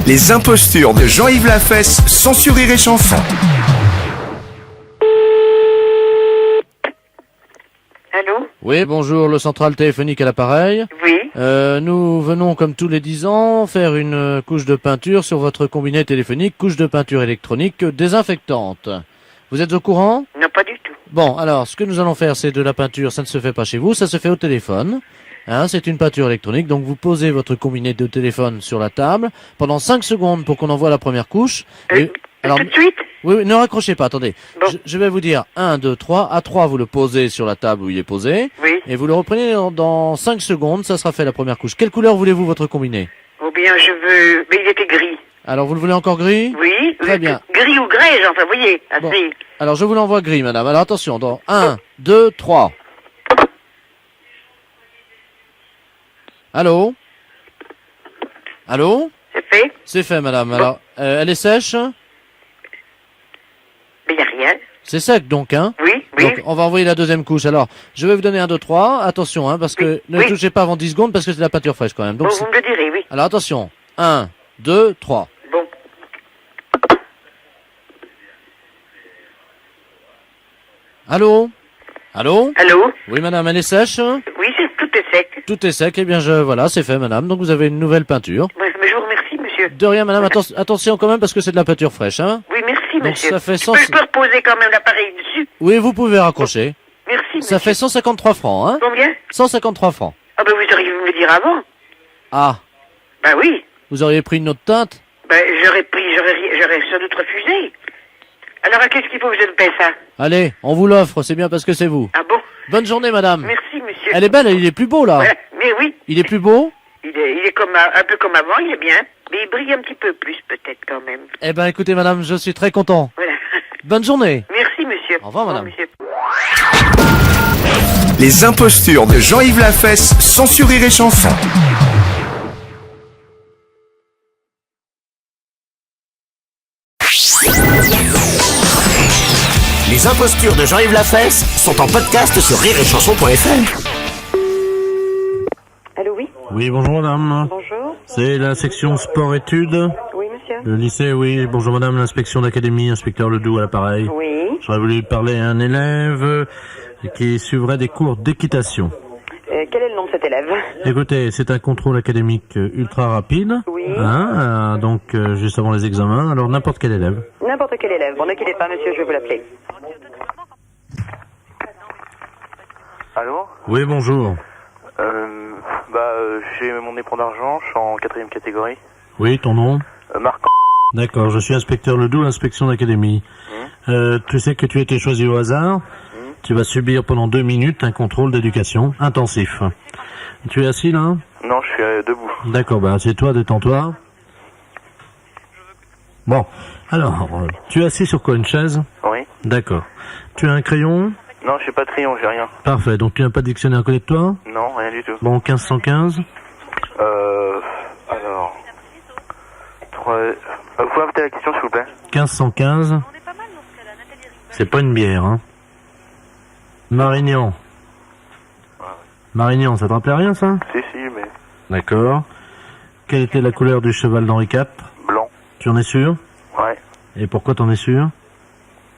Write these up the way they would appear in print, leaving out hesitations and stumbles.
Les impostures de Jean-Yves Lafesse, sans Rire et Chanson. Allô? Oui, bonjour, le central téléphonique à l'appareil. Oui. Nous venons, comme tous les 10 ans, faire une couche de peinture sur votre combiné téléphonique, couche de peinture électronique désinfectante. Vous êtes au courant? Non, pas du tout. Bon, alors, ce que nous allons faire, c'est de la peinture, ça ne se fait pas chez vous, ça se fait au téléphone. Hein, c'est une peinture électronique, donc vous posez votre combiné de téléphone sur la table pendant 5 secondes pour qu'on envoie la première couche. Tout de suite? Oui, ne raccrochez pas, attendez. Bon. Je vais vous dire 1, 2, 3. À 3, vous le posez sur la table où il est posé. Oui. Et vous le reprenez dans 5 secondes, ça sera fait la première couche. Quelle couleur voulez-vous votre combiné? Ou bien je veux... Mais il était gris. Alors, vous le voulez encore gris? Oui. Très bien. Gris ou grès, enfin, vous voyez. Bon. Assez. Alors, je vous l'envoie gris, madame. Alors, attention, dans 1, 2, 3. Allô? Allô? C'est fait? C'est fait, madame. Alors, elle est sèche? Mais il n'y a rien. C'est sec, donc, hein? Oui, oui. Donc, on va envoyer la deuxième couche. Alors, je vais vous donner 1, 2, 3. Attention, hein, parce que ne Oui. touchez pas avant 10 secondes, parce que c'est de la peinture fraîche, quand même. Donc, Bon, vous me le direz, oui. alors, attention. 1, 2, 3. Bon. Allô? Allô? Allô? Oui, madame, elle est sèche? Oui, tout est sec. Tout est sec. Eh bien, voilà, c'est fait, madame. Donc, vous avez une nouvelle peinture. Ouais, mais je vous remercie, monsieur. De rien, madame. Attention quand même, parce que c'est de la peinture fraîche, hein? Oui, merci, Donc, monsieur. ça fait Je peux reposer quand même l'appareil dessus. Oui, vous pouvez raccrocher. Merci, Ça monsieur. fait 153 francs, hein? Combien? 153 francs. Ah ben vous auriez pu me le dire avant. Ah, Ben oui. vous auriez pris une autre teinte? Ben j'aurais sans doute refusé. Alors à qu'est-ce qu'il faut que je me paie ça? Allez, on vous l'offre, c'est bien parce que c'est vous. Ah bon? Bonne journée, madame. Merci, monsieur. Elle est belle, il est plus beau, là. Voilà. Mais oui, Il est plus beau? il est comme un peu comme avant, il est bien. Mais il brille un petit peu plus peut-être quand même. Eh ben, écoutez, madame, je suis très content. Voilà. Bonne journée. Merci, monsieur. Au revoir, madame. monsieur. Les impostures de Jean-Yves Lafesse, sans Rire et Chanson. Les impostures de Jean-Yves Lafesse sont en podcast sur rireetchanson.fr. Allô, oui? Oui, bonjour, madame. Bonjour. C'est la section sport-études. Oui, monsieur. Le lycée, oui. Bonjour, madame, l'inspection d'académie, inspecteur Ledoux à l'appareil. Oui. J'aurais voulu parler à un élève qui suivrait des cours d'équitation. Quel est le nom de cet élève? Écoutez, c'est un contrôle académique ultra rapide. Oui. Hein, donc, juste avant les examens. Alors, n'importe quel élève. N'importe quel élève. Bon, ne quittez pas, monsieur, je vais vous l'appeler. Allô? Oui, bonjour. J'ai mon éperon d'argent, je suis en 4e catégorie. Oui, ton nom? Marc. D'accord, je suis inspecteur Ledoux, l'inspection d'académie. Tu sais que tu as été choisi au hasard. Tu vas subir pendant 2 minutes un contrôle d'éducation intensif. Tu es assis là? Non, je suis debout. D'accord, bah assieds-toi, détends-toi. Bon, alors, tu es assis sur quoi, une chaise? Oui. D'accord. Tu as un crayon? Non, j'ai pas de crayon, j'ai rien. Parfait, donc tu n'as pas de dictionnaire à côté de toi? Non, rien du tout. Bon, 1515. Alors... Vous pouvez répéter la question, s'il vous plaît? 1515. C'est pas une bière, hein. Marignan. Marignan, ça te rappelait rien, ça? Si, mais... D'accord. Quelle était la couleur du cheval d'Henri IV? Blanc. Tu en es sûr? Ouais. Et pourquoi t'en es sûr?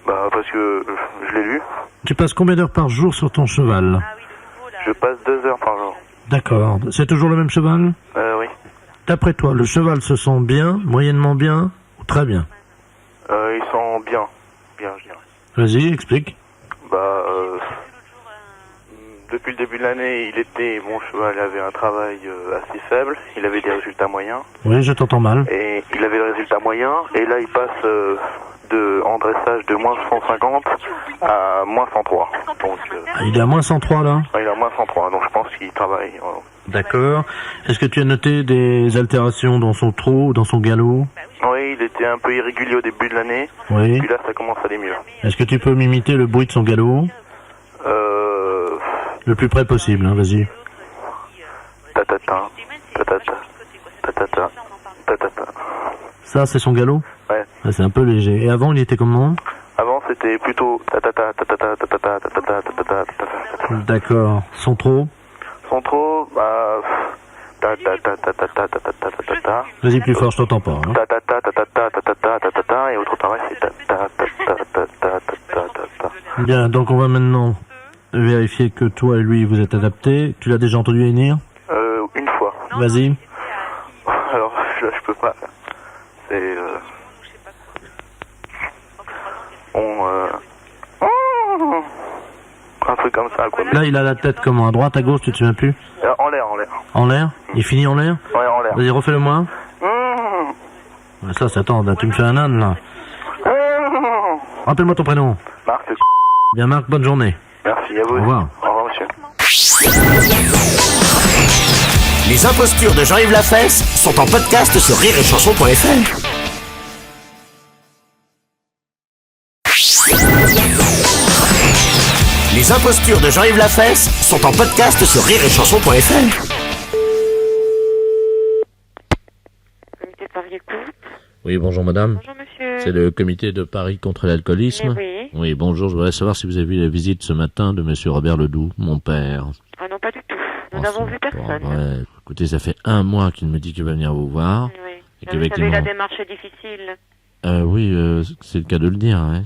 Bah, parce que je l'ai lu. Tu passes combien d'heures par jour sur ton cheval? Je passe 2 heures par jour. D'accord. C'est toujours le même cheval? Oui. D'après toi, le cheval se sent bien, moyennement bien ou très bien? Ils sont bien. Bien, je dirais. Vas-y, explique. Depuis le début de l'année, mon cheval avait un travail assez faible, il avait des résultats moyens. Oui, je t'entends mal. Et il avait des résultats moyens, et là il passe en dressage de moins 150 à moins 103. Donc, Il est à moins 103 là? il est à moins 103, donc je pense qu'il travaille. D'accord. Est-ce que tu as noté des altérations dans son trot ou dans son galop? Oui, il était un peu irrégulier au début de l'année, Oui. puis là ça commence à aller mieux. Est-ce que tu peux m'imiter le bruit de son galop? Le plus près possible, hein, vas-y. Tatata, tatata, tatata, tatata. Ça, c'est son galop? Ouais. Ah, c'est un peu léger. Et avant, il était comment? Avant c'était plutôt tatata, tatata, tatata, tatata, tatata, tatata. D'accord. Son trot? Son trot, Ta ta ta ta ta ta ta ta ta ta ta. Vas-y plus fort, je t'entends pas. Hein. Ta ta ta ta ta ta ta ta ta ta ta ta. Et autre part, c'est ta ta ta ta ta ta ta ta ta. Bien, donc on va maintenant vérifier que toi et lui vous êtes adaptés. Tu l'as déjà entendu hennir? Une fois. Vas-y. Alors, là, je peux pas. C'est... Un truc comme ça, quoi. Là, il a la tête comment? À droite, à gauche, tu te souviens plus? En l'air, en l'air. En l'air? Il finit en l'air? Ouais, en l'air. Vas-y, refais-le-moi. Ouais, ça, attends, tu me fais un âne, là. Rappelle-moi ton prénom. Marc, Bien, Marc, bonne journée. merci à vous. Au revoir. Au revoir, monsieur. Les impostures de Jean-Yves Lafesse sont en podcast sur rireetchanson.fr. Les impostures de Jean-Yves Lafesse sont en podcast sur rireetchanson.fr. Comité de Paris écoute. Oui, bonjour madame. Bonjour monsieur. C'est le comité de Paris contre l'alcoolisme. Oui. Oui, bonjour, je voudrais savoir si vous avez vu la visite ce matin de monsieur Robert Ledoux, mon père. Ah non, pas du tout. Nous Oh, n'avons c'est vu pas personne. vrai. Écoutez, ça fait 1 mois qu'il me dit qu'il va venir vous voir. Oui. Et Vous qu'avec savez, les la noms- démarche est difficile. Oui, c'est le cas de le dire. Hein.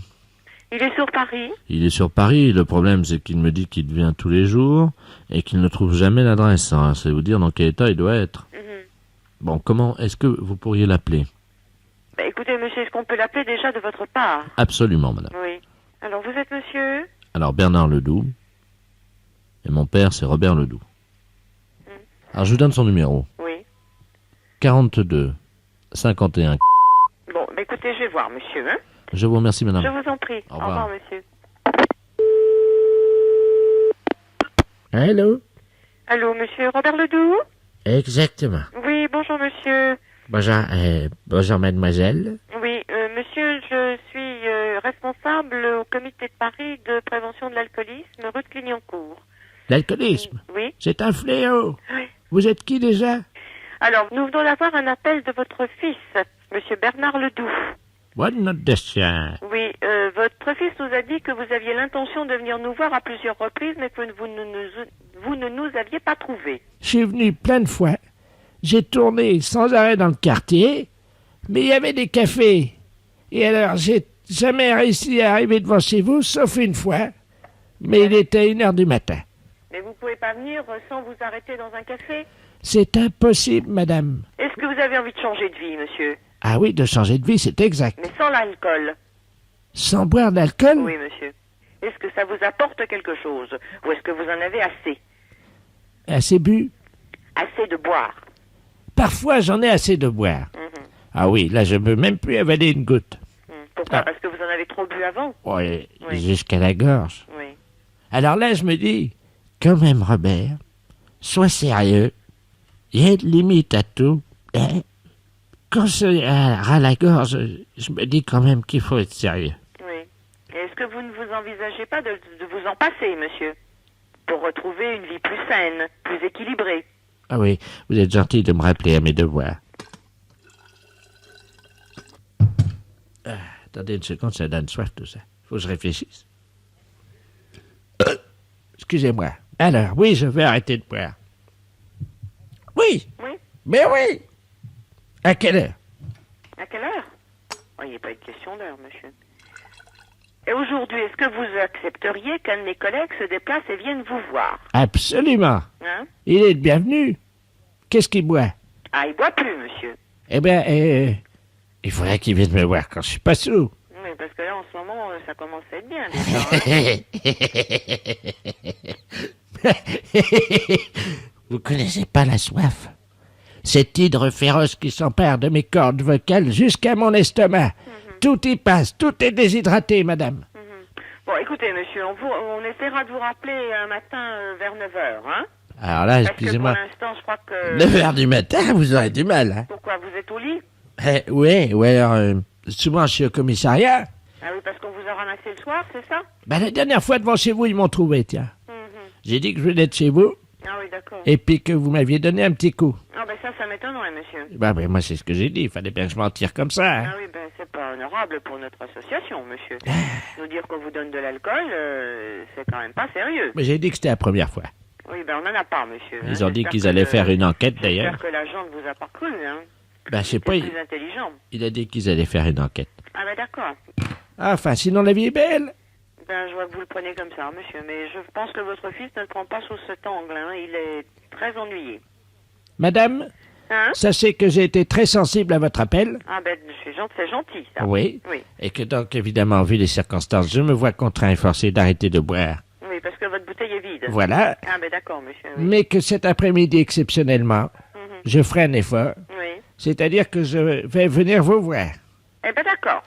Il est sur Paris. Il est sur Paris, le problème c'est qu'il me dit qu'il vient tous les jours et qu'il ne trouve jamais l'adresse. Hein. C'est vous dire dans quel état il doit être. Bon, comment est-ce que vous pourriez l'appeler? Bah, écoutez, monsieur, est-ce qu'on peut l'appeler déjà de votre part? Absolument, madame. Oui. Alors, vous êtes monsieur? Alors, Bernard Ledoux, et mon père c'est Robert Ledoux. Alors, je vous donne son numéro. Oui. 42 51. Bon, bah, écoutez, je vais voir, monsieur. Hein? Je vous remercie, madame. Je vous en prie. Au revoir. monsieur. Allô? Allô, monsieur Robert Ledoux? Exactement. Oui, bonjour, monsieur. Bonjour, mademoiselle. Oui, monsieur, je suis responsable au comité de Paris de prévention de l'alcoolisme, rue de Clignancourt. L'alcoolisme, Oui. c'est un fléau. Oui. Vous êtes qui déjà? Alors, nous venons d'avoir un appel de votre fils, monsieur Bernard Ledoux. Bonne note de chien. Oui, votre fils nous a dit que vous aviez l'intention de venir nous voir à plusieurs reprises, mais que vous ne nous aviez pas trouvé. Je suis venu plein de fois. J'ai tourné sans arrêt dans le quartier, mais il y avait des cafés. Et alors, j'ai jamais réussi à arriver devant chez vous, sauf une fois. Mais il était 1h du matin. Mais vous pouvez pas venir sans vous arrêter dans un café? C'est impossible, madame. Est-ce que vous avez envie de changer de vie, monsieur? Ah oui, de changer de vie, c'est exact. Mais sans l'alcool? Sans boire d'alcool? Oui, monsieur. Est-ce que ça vous apporte quelque chose? Ou est-ce que vous en avez assez? Assez bu? Assez de boire? Parfois, j'en ai assez de boire. Ah oui, là, je ne peux même plus avaler une goutte. Pourquoi? Ah. Parce que vous en avez trop bu avant? Ouais, Oui. jusqu'à la gorge. Oui. Alors là, je me dis, quand même, Robert, sois sérieux. Il y a une limite à tout. Hein? Quand c'est à la gorge, je me dis quand même qu'il faut être sérieux. Oui. Et est-ce que vous ne vous envisagez pas de vous en passer, monsieur? Pour retrouver une vie plus saine, plus équilibrée? Ah oui, vous êtes gentil de me rappeler à mes devoirs. Attendez une seconde, ça donne soif tout ça. Faut que je réfléchisse. Excusez-moi. Alors, oui, je vais arrêter de boire. Oui, Oui. mais oui. À quelle heure? À quelle heure? Oh, il n'y a pas de question d'heure, monsieur. Et aujourd'hui, est-ce que vous accepteriez qu'un de mes collègues se déplace et vienne vous voir? Absolument. Hein? Il est le bienvenu. Qu'est-ce qu'il boit? Ah, il boit plus, monsieur. Eh bien, il faudrait qu'il vienne me voir quand je suis pas sous. Oui, parce que là, en ce moment, ça commence à être bien, déjà. Hein? Vous connaissez pas la soif? Cette hydre féroce qui s'empare de mes cordes vocales jusqu'à mon estomac. Tout y passe, tout est déshydraté, madame. Bon, écoutez, monsieur, on essaiera de vous rappeler un matin vers 9h, hein? Alors là, Parce excusez-moi. que pour l'instant, je crois que... 9h du matin, vous aurez du mal, hein? Pourquoi, vous êtes au lit? Oui, ou alors, souvent je suis au commissariat. Ah oui, parce qu'on vous a ramassé le soir, c'est ça? Ben, la dernière fois devant chez vous, ils m'ont trouvé, tiens. J'ai dit que je venais de chez vous, Ah oui, d'accord. et puis que vous m'aviez donné un petit coup. Ah ben ça m'étonnerait, monsieur. Ben, moi, c'est ce que j'ai dit, il fallait bien que je m'en tire comme ça, hein? Ah oui, ben c'est pas honorable pour notre association, monsieur. Nous dire qu'on vous donne de l'alcool, c'est quand même pas sérieux. Mais j'ai dit que c'était la première fois. Oui, ben on n'en a pas, monsieur. Ils ont dit J'espère qu'ils que allaient faire une enquête, J'espère d'ailleurs. que l'agent ne vous a pas cru, hein. Ben, je sais pas, C'est plus intelligent. il a dit qu'ils allaient faire une enquête. Ah ben d'accord. Enfin, sinon la vie est belle. Ben, je vois que vous le prenez comme ça, monsieur, mais je pense que votre fils ne le prend pas sous cet angle, hein. Il est très ennuyé. Madame, Hein? sachez que j'ai été très sensible à votre appel. Ah ben, c'est gentil, ça. Oui. Oui. Et que donc, évidemment, vu les circonstances, je me vois contraint et forcé d'arrêter de boire. Oui, parce que votre bouteille est vide. Voilà. Ah ben d'accord, monsieur, oui. Mais que cet après-midi, exceptionnellement, je ferai un effort. Oui. C'est-à-dire que je vais venir vous voir. Eh ben d'accord.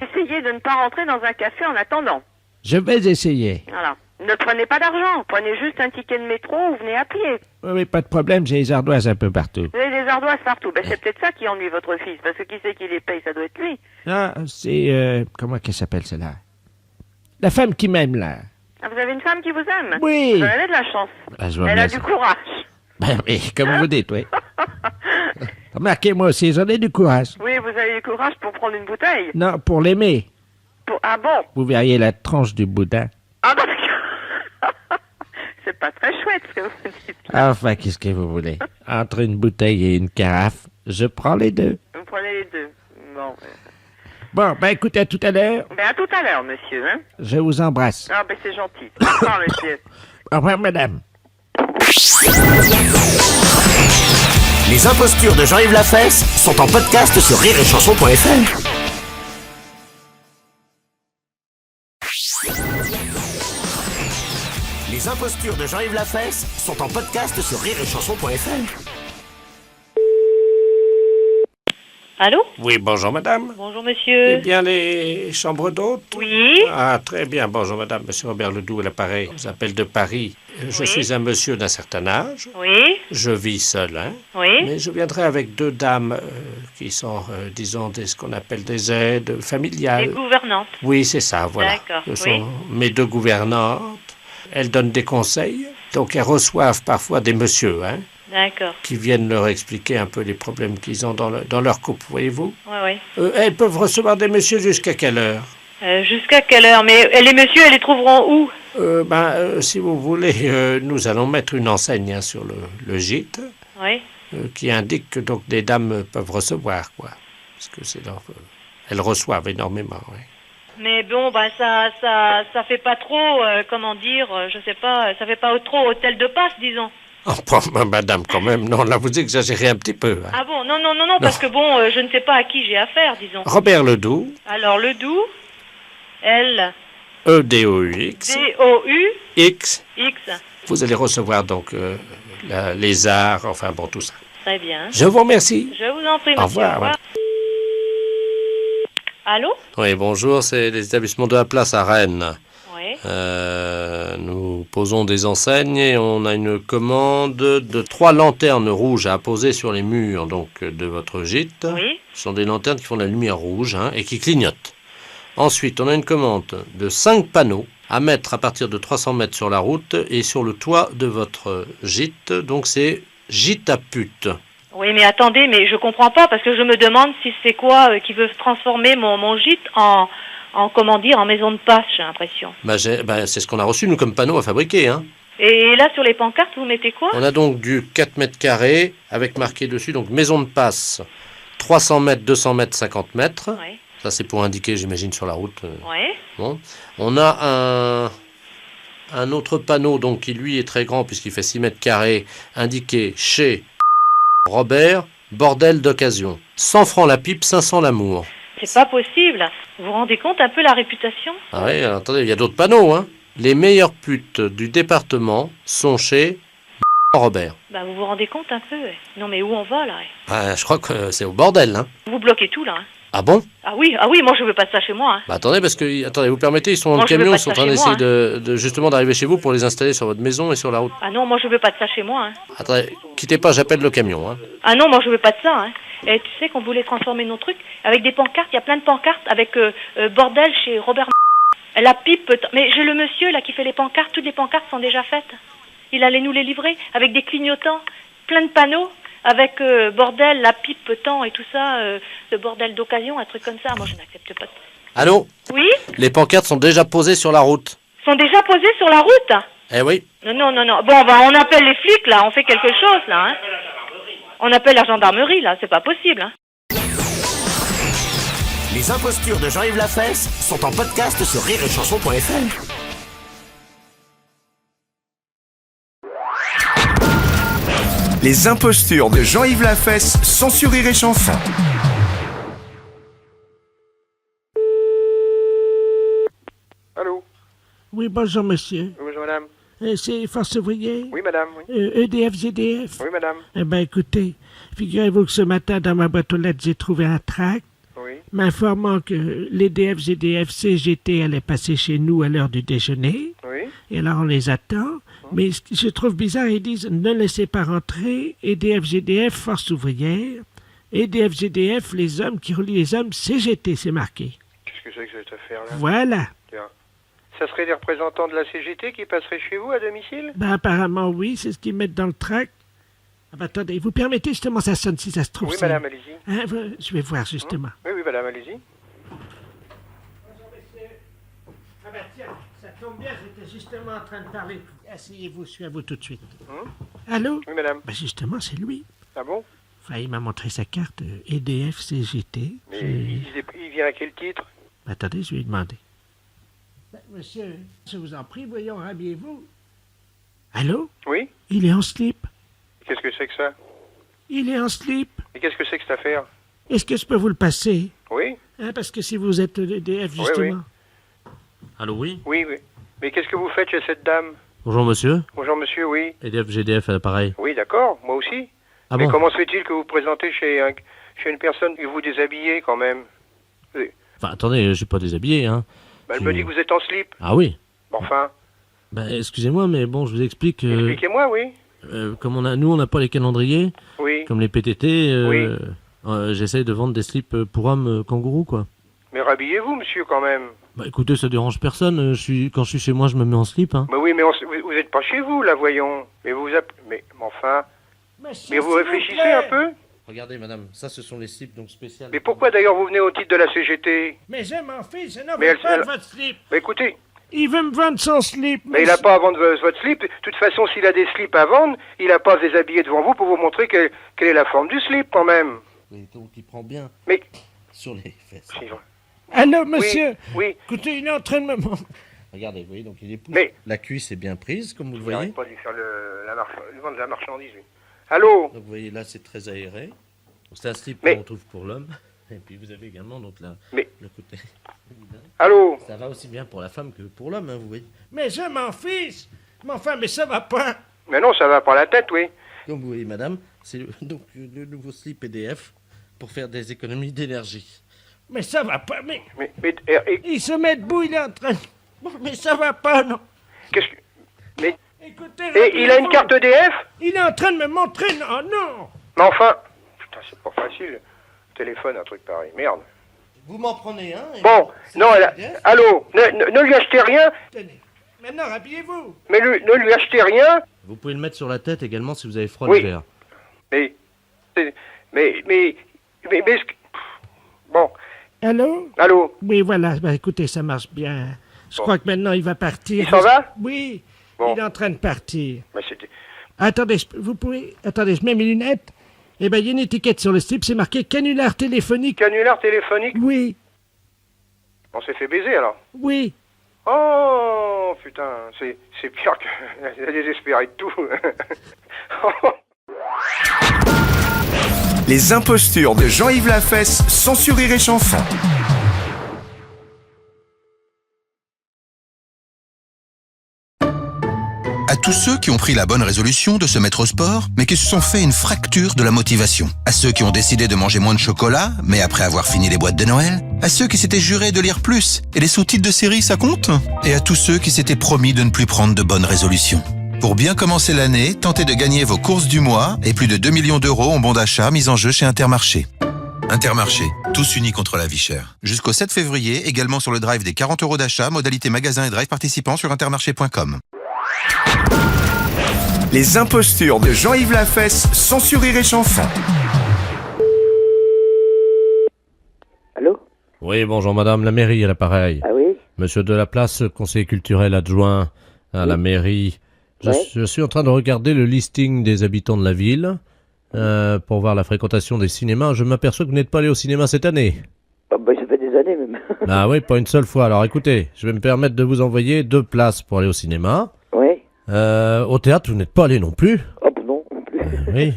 Essayez de ne pas rentrer dans un café en attendant. Je vais essayer. Voilà. Ne prenez pas d'argent, prenez juste un ticket de métro ou venez à pied. Oui, oui, pas de problème, j'ai les ardoises un peu partout. Vous avez des ardoises partout. Ben c'est peut-être ça qui ennuie votre fils, parce que qui c'est qui les paye, ça doit être lui. Ah, c'est... comment qu'elle s'appelle, celle-là? La femme qui m'aime, là. Ah, vous avez une femme qui vous aime? Oui. Vous avez de la chance. Ah, je vois Elle bien a ça. du courage. Ben oui, comme vous dites, oui. Remarquez, moi aussi, j'en ai du courage. Oui, vous avez du courage pour prendre une bouteille. Non, pour l'aimer. Ah bon? Vous verriez la tranche du boudin. Ah bah c'est pas très chouette ce que vous dites. Enfin, qu'est-ce que vous voulez? Entre une bouteille et une carafe, je prends les deux. Vous prenez les deux. Bon. Bon, ben écoutez, à tout à l'heure. Ben à tout à l'heure, monsieur. Hein? Je vous embrasse. Ah ben c'est gentil. Au revoir, monsieur. Au revoir, madame. Les impostures de Jean-Yves Lafesse sont en podcast sur rireetchanson.fr. Les impostures de Jean-Yves Lafesse sont en podcast sur rireetchanson.fr. Allô? Oui, bonjour madame. Bonjour Eh monsieur. bien, les chambres d'hôtes? Oui. Ah, très bien. Bonjour madame. Monsieur Robert Ledoux à l'appareil. Je vous appelle de Paris. Je Oui. suis un monsieur d'un certain âge. Oui. Je vis seul, hein. Oui. Mais je viendrai avec deux dames qui sont, disons, ce qu'on appelle des aides Les familiales. gouvernantes. Oui, c'est ça, voilà. D'accord, Ce sont oui. mes deux gouvernantes. Elles donnent des conseils. Donc, elles reçoivent parfois des messieurs, hein, D'accord. qui viennent leur expliquer un peu les problèmes qu'ils ont dans leur couple, voyez-vous. Oui, oui. Elles peuvent recevoir des messieurs jusqu'à quelle heure? Jusqu'à quelle heure? Mais les messieurs, elles les trouveront où? Si vous voulez, nous allons mettre une enseigne, hein, sur le gîte Oui. qui indique que donc des dames peuvent recevoir, quoi. Parce que c'est leur... elles reçoivent énormément, oui. Mais bon, bah ça fait pas trop, comment dire, je sais pas, ça fait pas trop hôtel de passe, disons. Oh, bon, madame, quand même, non, là, vous exagérez un petit peu, hein. Ah bon? Non, non, non, non, parce que bon, je ne sais pas à qui j'ai affaire, disons. Robert Ledoux, Alors, Ledoux, L, EDOUX, D-O-U-X, X, vous allez recevoir donc les arts, enfin bon, tout ça. très bien. Je vous remercie. Je vous en prie, Au monsieur. revoir. Allô? Oui, bonjour, c'est les établissements de la place à Rennes. Oui. Nous posons des enseignes et on a une commande de 3 lanternes rouges à poser sur les murs donc, de votre gîte. Oui. Ce sont des lanternes qui font de la lumière rouge, hein, et qui clignotent. Ensuite, on a une commande de 5 panneaux à mettre à partir de 300 mètres sur la route et sur le toit de votre gîte. Donc c'est gîte à pute. Oui, mais attendez, mais je comprends pas parce que je me demande si c'est quoi qui veut transformer mon gîte en comment dire, en maison de passe, j'ai l'impression. C'est ce qu'on a reçu, nous, comme panneau à fabriquer, hein. Et là, sur les pancartes, vous mettez quoi? On a donc du 4 mètres carrés avec marqué dessus, donc maison de passe, 300 mètres, 200 mètres, 50 mètres. Oui. Ça, c'est pour indiquer, j'imagine, sur la route. Oui. Bon. On a un autre panneau, donc, qui, lui, est très grand, puisqu'il fait 6 mètres carrés, indiqué chez Robert, bordel d'occasion. 100 francs la pipe, 500 l'amour. C'est pas possible. Vous vous rendez compte un peu la réputation? Ah oui, alors, attendez, il y a d'autres panneaux, hein. Les meilleures putes du département sont chez Robert. Bah, vous vous rendez compte un peu? Non, mais où on va, là? Je crois que c'est au bordel, hein. Vous bloquez tout, là. Ah bon? Ah oui, moi, je veux pas de ça chez moi. Bah attendez, parce que, attendez, vous permettez, ils sont dans Moi, le je veux camion, pas ils sont en de ça train chez d'essayer moi, de justement d'arriver chez vous pour les installer sur votre maison et sur la route. Ah non, moi, je veux pas de ça chez moi. Attendez, quittez pas, j'appelle le camion, hein. Ah non, moi, je veux pas de ça. Et tu sais qu'on voulait transformer nos trucs avec des pancartes. Il y a plein de pancartes avec bordel chez Robert. La pipe. Mais j'ai le monsieur là qui fait les pancartes. Toutes les pancartes sont déjà faites. Il allait nous les livrer avec des clignotants, plein de panneaux avec bordel, la pipe, temps et tout ça, le bordel d'occasion, un truc comme ça. Moi, je n'accepte pas. Allô? Oui? Les pancartes sont déjà posées sur la route. Sont déjà posées sur la route? Eh oui. Non. Bon, bah, on appelle les flics, là. On fait quelque chose, là. Hein. On appelle la gendarmerie, là. C'est pas possible, hein. Les impostures de Jean-Yves Lafesse sont en podcast sur rireetchanson.fr. Les impostures de Jean-Yves Lafesse sont sur Rire et Chanson. Allô? Oui, bonjour, monsieur. Bonjour, madame. C'est Force ouvrière? Oui, madame, oui. EDF, GDF? Oui, madame. Eh bien, écoutez, figurez-vous que ce matin, dans ma boîte aux lettres, j'ai trouvé un tract Oui. m'informant que l'EDF, GDF, CGT allait passer chez nous à l'heure du déjeuner. Oui. Et alors, on les attend. Mais ce que je trouve bizarre, ils disent « Ne laissez pas rentrer, EDF, GDF, Force ouvrière. EDF, GDF, les hommes qui relient les hommes, CGT, c'est marqué. » Qu'est-ce que c'est que cette affaire-là? Voilà. Tiens. Ça serait des représentants de la CGT qui passeraient chez vous à domicile? Ben, apparemment, oui, c'est ce qu'ils mettent dans le tract. Ah ben, attendez, vous permettez justement, ça sonne si ça se trouve. Oui, c'est- madame, allez-y. Hein, je vais voir justement. Oui, madame, allez-y. Ah ben tiens, ça tombe bien, j'étais justement en train de parler. Asseyez-vous, je suis à vous tout de suite. Allô? Oui, madame. Ben justement, c'est lui. Ah bon? Enfin, il m'a montré sa carte EDF CGT. Mais il vient à quel titre? Attendez, je vais lui demander. Ben, monsieur, je vous en prie, voyons, habillez-vous. Allô? Oui? Il est en slip. Qu'est-ce que c'est que ça? Il est en slip. Et qu'est-ce que c'est que cette affaire? Est-ce que je peux vous le passer? Oui? Hein, parce que si vous êtes EDF, Oui, justement. Allô, oui. Oui, oui. Mais qu'est-ce que vous faites chez cette dame? Bonjour, monsieur. Bonjour, monsieur, oui. EDF, GDF, à l'appareil. Oui, d'accord, moi aussi. Ah Mais bon? comment se fait-il que vous vous présentez chez une personne et vous déshabillez quand même? Enfin, attendez, je suis pas déshabillé, hein. Elle me dit que vous êtes en slip. Ah oui. Bon, enfin, Ben, excusez-moi, mais bon, je vous explique. expliquez-moi, oui. Comme nous, on n'a pas les calendriers, Oui. comme les PTT. Oui. J'essaye de vendre des slips pour hommes kangourous, quoi. Mais rhabillez-vous, monsieur, quand même. Bah écoutez, ça dérange personne. Quand je suis chez moi, je me mets en slip, hein. Mais oui, mais vous n'êtes pas chez vous, là, voyons. Mais mais enfin, Monsieur, mais vous s'il réfléchissez plaît. un peu. Regardez, madame, ça, ce sont les slips donc spéciales. Mais pourquoi d'ailleurs vous venez au titre de la CGT? Mais je m'en fiche, je ne Mais veux pas elle- de votre slip. Bah écoutez, Il veut me vendre son slip. mais il n'a pas à vendre votre slip. De toute façon, s'il a des slips à vendre, il n'a pas à se déshabiller devant vous pour vous montrer quelle est la forme du slip, quand même. Oui, donc il prend bien Mais, sur les fesses. si, Allô, monsieur? oui, Écoutez, il est en train de me montrer. Regardez, vous voyez, donc il est pousse. Mais- La cuisse est bien prise, comme vous le il voyez. n'arrête pas de lui faire lui vendre la marchandise, lui. Allô? Donc vous voyez, là, c'est très aéré. Donc, c'est un slip Mais- qu'on trouve pour l'homme. Et puis vous avez également donc là, Mais- le côté. Allô? Ça va aussi bien pour la femme que pour l'homme, hein, vous voyez. Mais je m'en fiche. Mais enfin, mais ça va pas. Mais non, ça va pas la tête, oui. Comme vous voyez, madame, c'est donc le nouveau slip EDF pour faire des économies d'énergie. Mais ça va pas. Mais Mais il se met debout, il est en train. Bon, mais ça va pas, non. qu'est-ce que... Mais... Écoutez, Et il a une carte EDF? Il est en train de me montrer. Non, non. Mais enfin... Putain, c'est pas facile. Téléphone, un truc pareil. Merde. Vous m'en prenez un. Bon, non, allô, ne lui achetez rien, Tenez. Maintenant, habillez-vous. mais ne lui achetez rien. Vous pouvez le mettre sur la tête également si vous avez froid Oui. l'hiver. Mais, bon, Allô? allô, Oui, voilà. Ben, écoutez, ça marche bien. Je crois que maintenant, il va partir. Il s'en va? Oui. Bon. Il est en train de partir. mais c'était... Attendez, vous pouvez... Attendez, je mets mes lunettes. Eh ben, il y a une étiquette sur le slip, c'est marqué canular téléphonique. Canular téléphonique? Oui, On s'est fait baiser, alors. oui. Oh, putain, c'est pire que... Elle a désespéré de tout. Les impostures de Jean-Yves Lafesse sont sur Rire et Chanson. À tous ceux qui ont pris la bonne résolution de se mettre au sport, mais qui se sont fait une fracture de la motivation. À ceux qui ont décidé de manger moins de chocolat, mais après avoir fini les boîtes de Noël. À ceux qui s'étaient jurés de lire plus, et les sous-titres de séries, ça compte? Et à tous ceux qui s'étaient promis de ne plus prendre de bonnes résolutions. Pour bien commencer l'année, tentez de gagner vos courses du mois et plus de 2 millions d'euros en bons d'achat mis en jeu chez Intermarché. Intermarché, tous unis contre la vie chère. Jusqu'au 7 février, également sur le drive des 40 euros d'achat, modalité magasin et drive participant sur intermarché.com. Les impostures de Jean-Yves Lafesse sont sur Rire et Chanson. Allô? Oui, bonjour madame, la mairie à l'appareil. Ah oui? Monsieur Delaplace, conseiller culturel adjoint à la mairie. Je suis en train de regarder le listing des habitants de la ville pour voir la fréquentation des cinémas. Je m'aperçois que vous n'êtes pas allé au cinéma cette année. Ah bah, ça fait des années même. Ah oui, pas une seule fois. Alors écoutez, je vais me permettre de vous envoyer 2 places pour aller au cinéma. Oui. Au théâtre, vous n'êtes pas allé non plus. Oh non, non plus. Oui,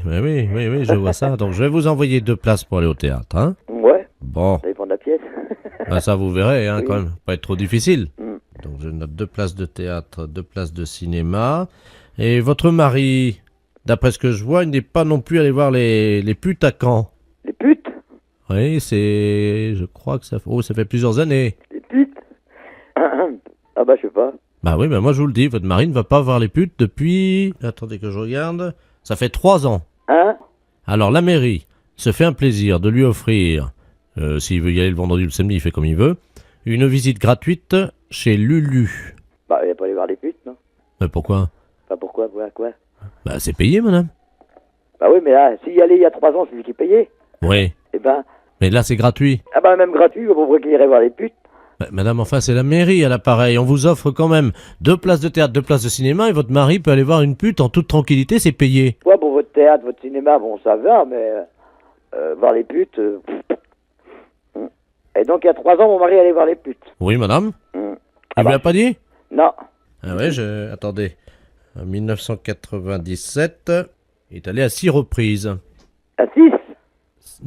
je vois ça. Donc je vais vous envoyer 2 places pour aller au théâtre. Hein. Ouais. Bon. Ça dépend de la pièce. Ben, ça vous verrez, hein, Oui. quand même. Pas être trop difficile. Mm. Donc je note 2 places de théâtre, 2 places de cinéma. Et votre mari, d'après ce que je vois, il n'est pas non plus allé voir les putes à Caen. Les putes? Oui, je crois que ça fait plusieurs années. Les putes? Ah bah, je sais pas. Bah oui, moi je vous le dis, votre mari ne va pas voir les putes depuis... Attendez que je regarde. Ça fait 3 ans. Hein? Alors la mairie se fait un plaisir de lui offrir, s'il veut y aller le vendredi ou le samedi, il fait comme il veut, une visite gratuite chez Lulu. Bah, il va pas aller voir les putes, non? Mais pourquoi? Bah, pourquoi? Quoi? Bah c'est payé, madame. Bah oui, mais là, s'il y allait il y a 3 ans, c'est lui qui payait. Oui. Eh ben... Mais là c'est gratuit. Ah bah, même gratuit, pourquoi qu'il irait voir les putes? Bah, madame, enfin c'est la mairie à l'appareil. On vous offre quand même 2 places de théâtre, 2 places de cinéma et votre mari peut aller voir une pute en toute tranquillité, c'est payé. Ouais, pour votre théâtre, votre cinéma, bon, ça va, mais... voir les putes... Et donc, il y a 3 ans, mon mari allait voir les putes. Oui, madame. Mm. Il vous l'a pas dit? Non. Ah ouais, attendez. En 1997, il est allé à 6 reprises. À 6?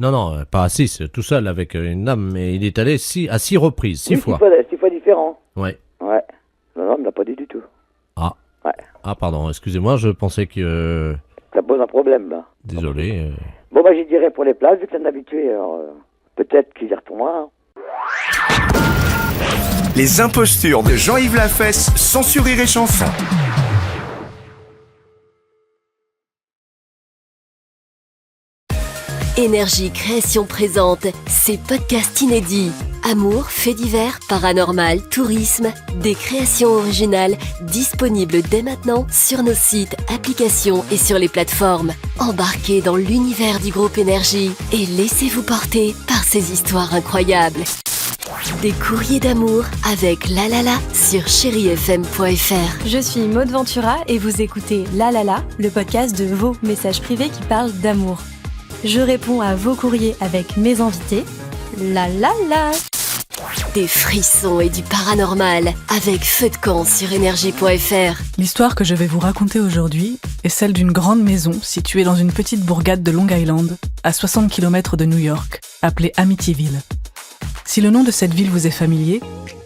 Non, pas à 6, tout seul avec une dame, mais il est allé à 6 reprises, 6 fois. 6 fois différents. Ouais. Ouais. Non, il me l'a pas dit du tout. Ah. Ouais. Ah, pardon, excusez-moi, je pensais que... Ça pose un problème, là. Désolé. Bon, bah, j'y dirais pour les places, vu que c'est un habitué, alors... peut-être qu'il y retournera, hein. Les impostures de Jean-Yves Lafesse, sans sur Rire et Chanson. Énergie Création présente ses podcasts inédits. Amour, faits divers, paranormal, tourisme, des créations originales disponibles dès maintenant sur nos sites, applications et sur les plateformes. Embarquez dans l'univers du groupe Énergie et laissez-vous porter par ces histoires incroyables. Des courriers d'amour avec La La La sur chérifm.fr. Je suis Maud Ventura et vous écoutez La La La, le podcast de vos messages privés qui parlent d'amour. Je réponds à vos courriers avec mes invités. La La La. Des frissons et du paranormal avec Feu de camp sur énergie.fr. L'histoire que je vais vous raconter aujourd'hui est celle d'une grande maison située dans une petite bourgade de Long Island, à 60 km de New York, appelée Amityville. Si le nom de cette ville vous est familier,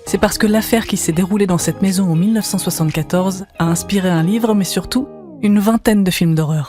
c'est parce que l'affaire qui s'est déroulée dans cette maison en 1974 a inspiré un livre, mais surtout une vingtaine de films d'horreur.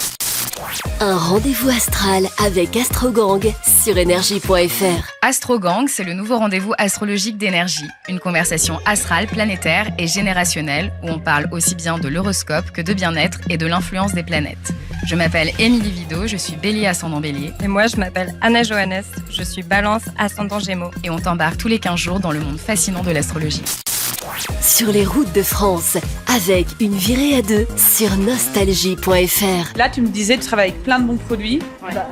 Un rendez-vous astral avec Astrogang sur énergie.fr. Astrogang, c'est le nouveau rendez-vous astrologique d'énergie. Une conversation astrale, planétaire et générationnelle où on parle aussi bien de l'horoscope que de bien-être et de l'influence des planètes. Je m'appelle Émilie Vido, je suis Bélier ascendant Bélier. Et moi, je m'appelle Anna Johannes, je suis Balance ascendant Gémeaux. Et on t'embarque tous les 15 jours dans le monde fascinant de l'astrologie. Sur les routes de France, avec une virée à 2 sur nostalgie.fr. Là, tu me disais, tu travailles avec plein de bons produits,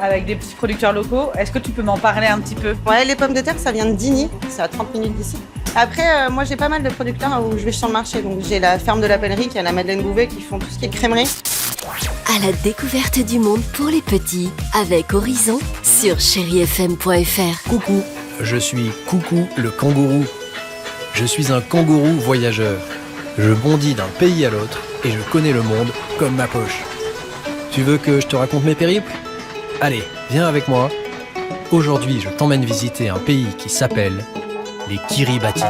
avec des petits producteurs locaux. Est-ce que tu peux m'en parler un petit peu? Ouais, les pommes de terre, ça vient de Digny, c'est à 30 minutes d'ici. Après, moi, j'ai pas mal de producteurs où je vais sur le marché. Donc, j'ai la ferme de la Pellerie, qui a la Madeleine Bouvet, qui font tout ce qui est crèmerie. À la découverte du monde pour les petits, avec Horizon sur chérifm.fr. Coucou, je suis Coucou le kangourou. Je suis un kangourou voyageur. Je bondis d'un pays à l'autre et je connais le monde comme ma poche. Tu veux que je te raconte mes périples? Allez, viens avec moi. Aujourd'hui, je t'emmène visiter un pays qui s'appelle les Kiribati.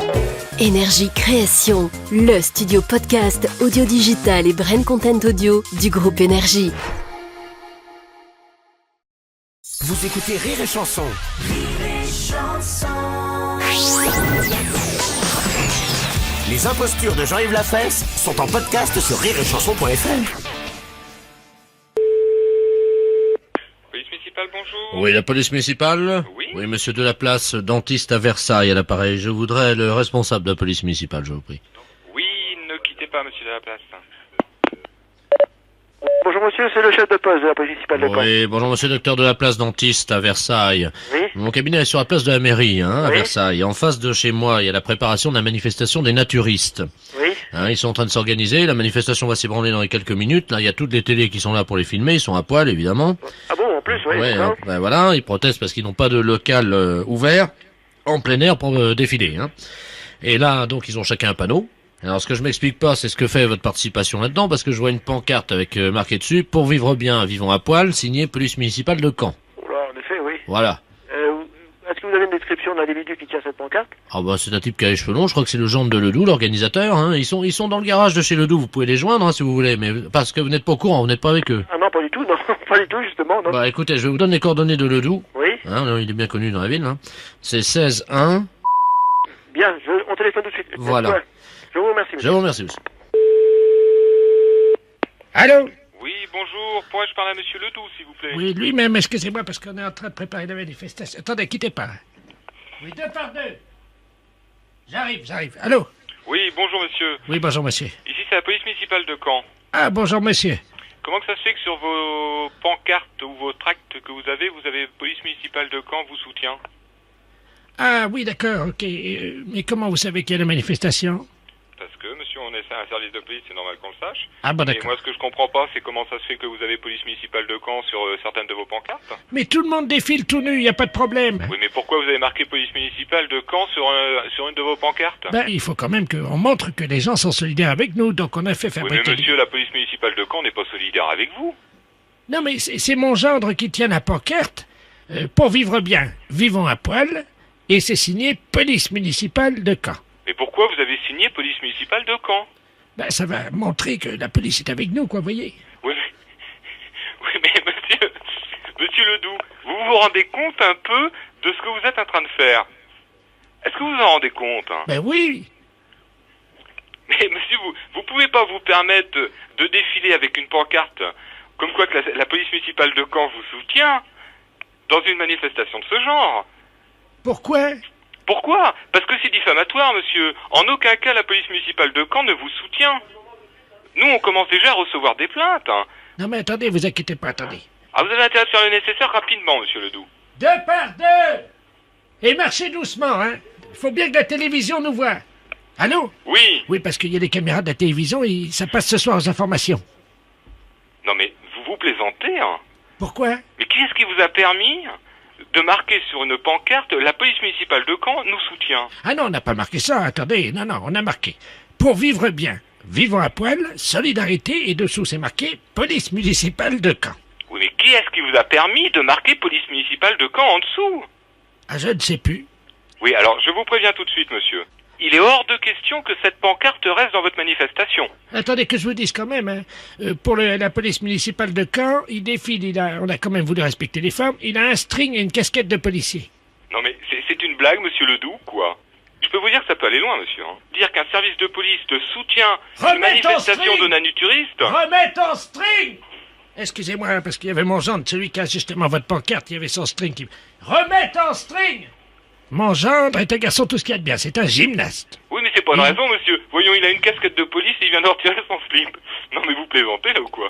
Énergie Création, le studio podcast audio digital et brain content audio du groupe Énergie. Vous écoutez Rire et Chanson. Rire et Chanson. Les impostures de Jean-Yves Lafesse sont en podcast sur rireetchanson.fr. Police municipale, bonjour. Oui, la police municipale? Oui, monsieur Delaplace, dentiste à Versailles à l'appareil. Je voudrais le responsable de la police municipale, je vous prie. Oui, ne quittez pas, monsieur Delaplace. Bonjour monsieur, c'est le chef de poste de la police municipale de Caen. Oui, bonjour monsieur docteur de la place dentiste à Versailles. Oui. Mon cabinet est sur la place de la mairie, à Oui. Versailles. En face de chez moi, il y a la préparation de la manifestation des naturistes. Oui. Ils sont en train de s'organiser, la manifestation va s'ébranler dans les quelques minutes. Là, il y a toutes les télés qui sont là pour les filmer, ils sont à poil évidemment. Ah bon, en plus, oui. Ouais, d'accord. ben voilà, ils protestent parce qu'ils n'ont pas de local ouvert en plein air pour défiler. Et là, donc, ils ont chacun un panneau. Alors, ce que je m'explique pas, c'est ce que fait votre participation là-dedans, parce que je vois une pancarte avec marqué dessus « Pour vivre bien, vivons à poil », signé police municipale de Caen. Oula, en effet, oui. Voilà. Est-ce que vous avez une description de l'individu qui tient cette pancarte? Ah bah c'est un type qui a les cheveux longs, je crois que c'est le gendre de Ledoux, l'organisateur. Ils sont dans le garage de chez Ledoux, vous pouvez les joindre si vous voulez, mais parce que vous n'êtes pas au courant, vous n'êtes pas avec eux. Ah non, pas du tout, non. Pas du tout, justement, non. Bah écoutez, je vais vous donner les coordonnées de Ledoux. Oui. Il est bien connu dans la ville. C'est 16-1. Bien, on téléphone tout de suite. Voilà. Ouais. Je vous remercie, monsieur. Je vous remercie, monsieur. Allô? Oui, bonjour. Pourrais-je parler à monsieur Ledoux, s'il vous plaît? Oui, lui-même, excusez-moi, parce qu'on est en train de préparer la manifestation. Attendez, quittez pas. Oui, 2 par 2. J'arrive. Allô? Oui, bonjour monsieur. Oui, bonjour, monsieur. Ici, c'est la police municipale de Caen. Ah, bonjour, monsieur. Comment que ça se fait que sur vos pancartes ou vos tracts que vous avez police municipale de Caen vous soutient? Ah, oui, d'accord, ok. Mais comment vous savez qu'il y a la manifestation? Parce que, monsieur, on est un service de police, c'est normal qu'on le sache. Ah, bon, Et d'accord. moi, ce que je comprends pas, c'est comment ça se fait que vous avez police municipale de Caen sur certaines de vos pancartes. Mais tout le monde défile tout nu, il n'y a pas de problème. Oui, mais pourquoi vous avez marqué police municipale de Caen sur une de vos pancartes? Ben, il faut quand même qu'on montre que les gens sont solidaires avec nous, donc on a fait Oui, fabriquer... mais monsieur, la police municipale de Caen n'est pas solidaire avec vous. Non, mais c'est mon gendre qui tient la pancarte. Pour vivre bien, vivons à poil. Et c'est signé police municipale de Caen. Mais pourquoi vous avez signé police municipale de Caen? Ben, ça va montrer que la police est avec nous, quoi, vous voyez. Oui, mais monsieur Ledoux, vous vous rendez compte un peu de ce que vous êtes en train de faire? Est-ce que vous en rendez compte? Ben oui. Mais monsieur, vous pouvez pas vous permettre de défiler avec une pancarte comme quoi que la police municipale de Caen vous soutient dans une manifestation de ce genre. Pourquoi? Pourquoi? Parce que c'est diffamatoire, monsieur. En aucun cas la police municipale de Caen ne vous soutient. Nous, on commence déjà à recevoir des plaintes. Non, mais attendez, vous inquiétez pas, attendez. Ah, vous avez intérêt à faire le nécessaire rapidement, monsieur Ledoux. 2 par 2. Et marchez doucement, hein. Il faut bien que la télévision nous voie. Allô? Oui. Oui, parce qu'il y a les caméras de la télévision et ça passe ce soir aux informations. Non, mais vous plaisantez, hein? Pourquoi? Mais qui est-ce qui vous a permis de marquer sur une pancarte « La police municipale de Caen nous soutient ». Ah non, on n'a pas marqué ça, attendez. Non, on a marqué « Pour vivre bien, vivons à poil, solidarité » et dessous c'est marqué « Police municipale de Caen ». Oui, mais qui est-ce qui vous a permis de marquer « Police municipale de Caen » en dessous? Ah, je ne sais plus. Oui, alors je vous préviens tout de suite, monsieur. Il est hors de question que cette pancarte reste dans votre manifestation. Attendez que je vous dise quand même, hein. Pour la police municipale de Caen, il défile, on a quand même voulu respecter les formes, il a un string et une casquette de policier. Non mais c'est une blague, monsieur Ledoux, quoi. Je peux vous dire que ça peut aller loin, monsieur. Dire qu'un service de police te soutient une manifestation de naturistes... Remets ton string! Excusez-moi, parce qu'il y avait mon gendre, celui qui a justement votre pancarte, il y avait son string qui... Remets ton string! Mon gendre est un garçon tout ce qu'il y a de bien, c'est un gymnaste. Oui, mais c'est pas une raison, monsieur. Voyons, il a une casquette de police et il vient de retirer son slip. Non, mais vous plaisantez, là, ou quoi?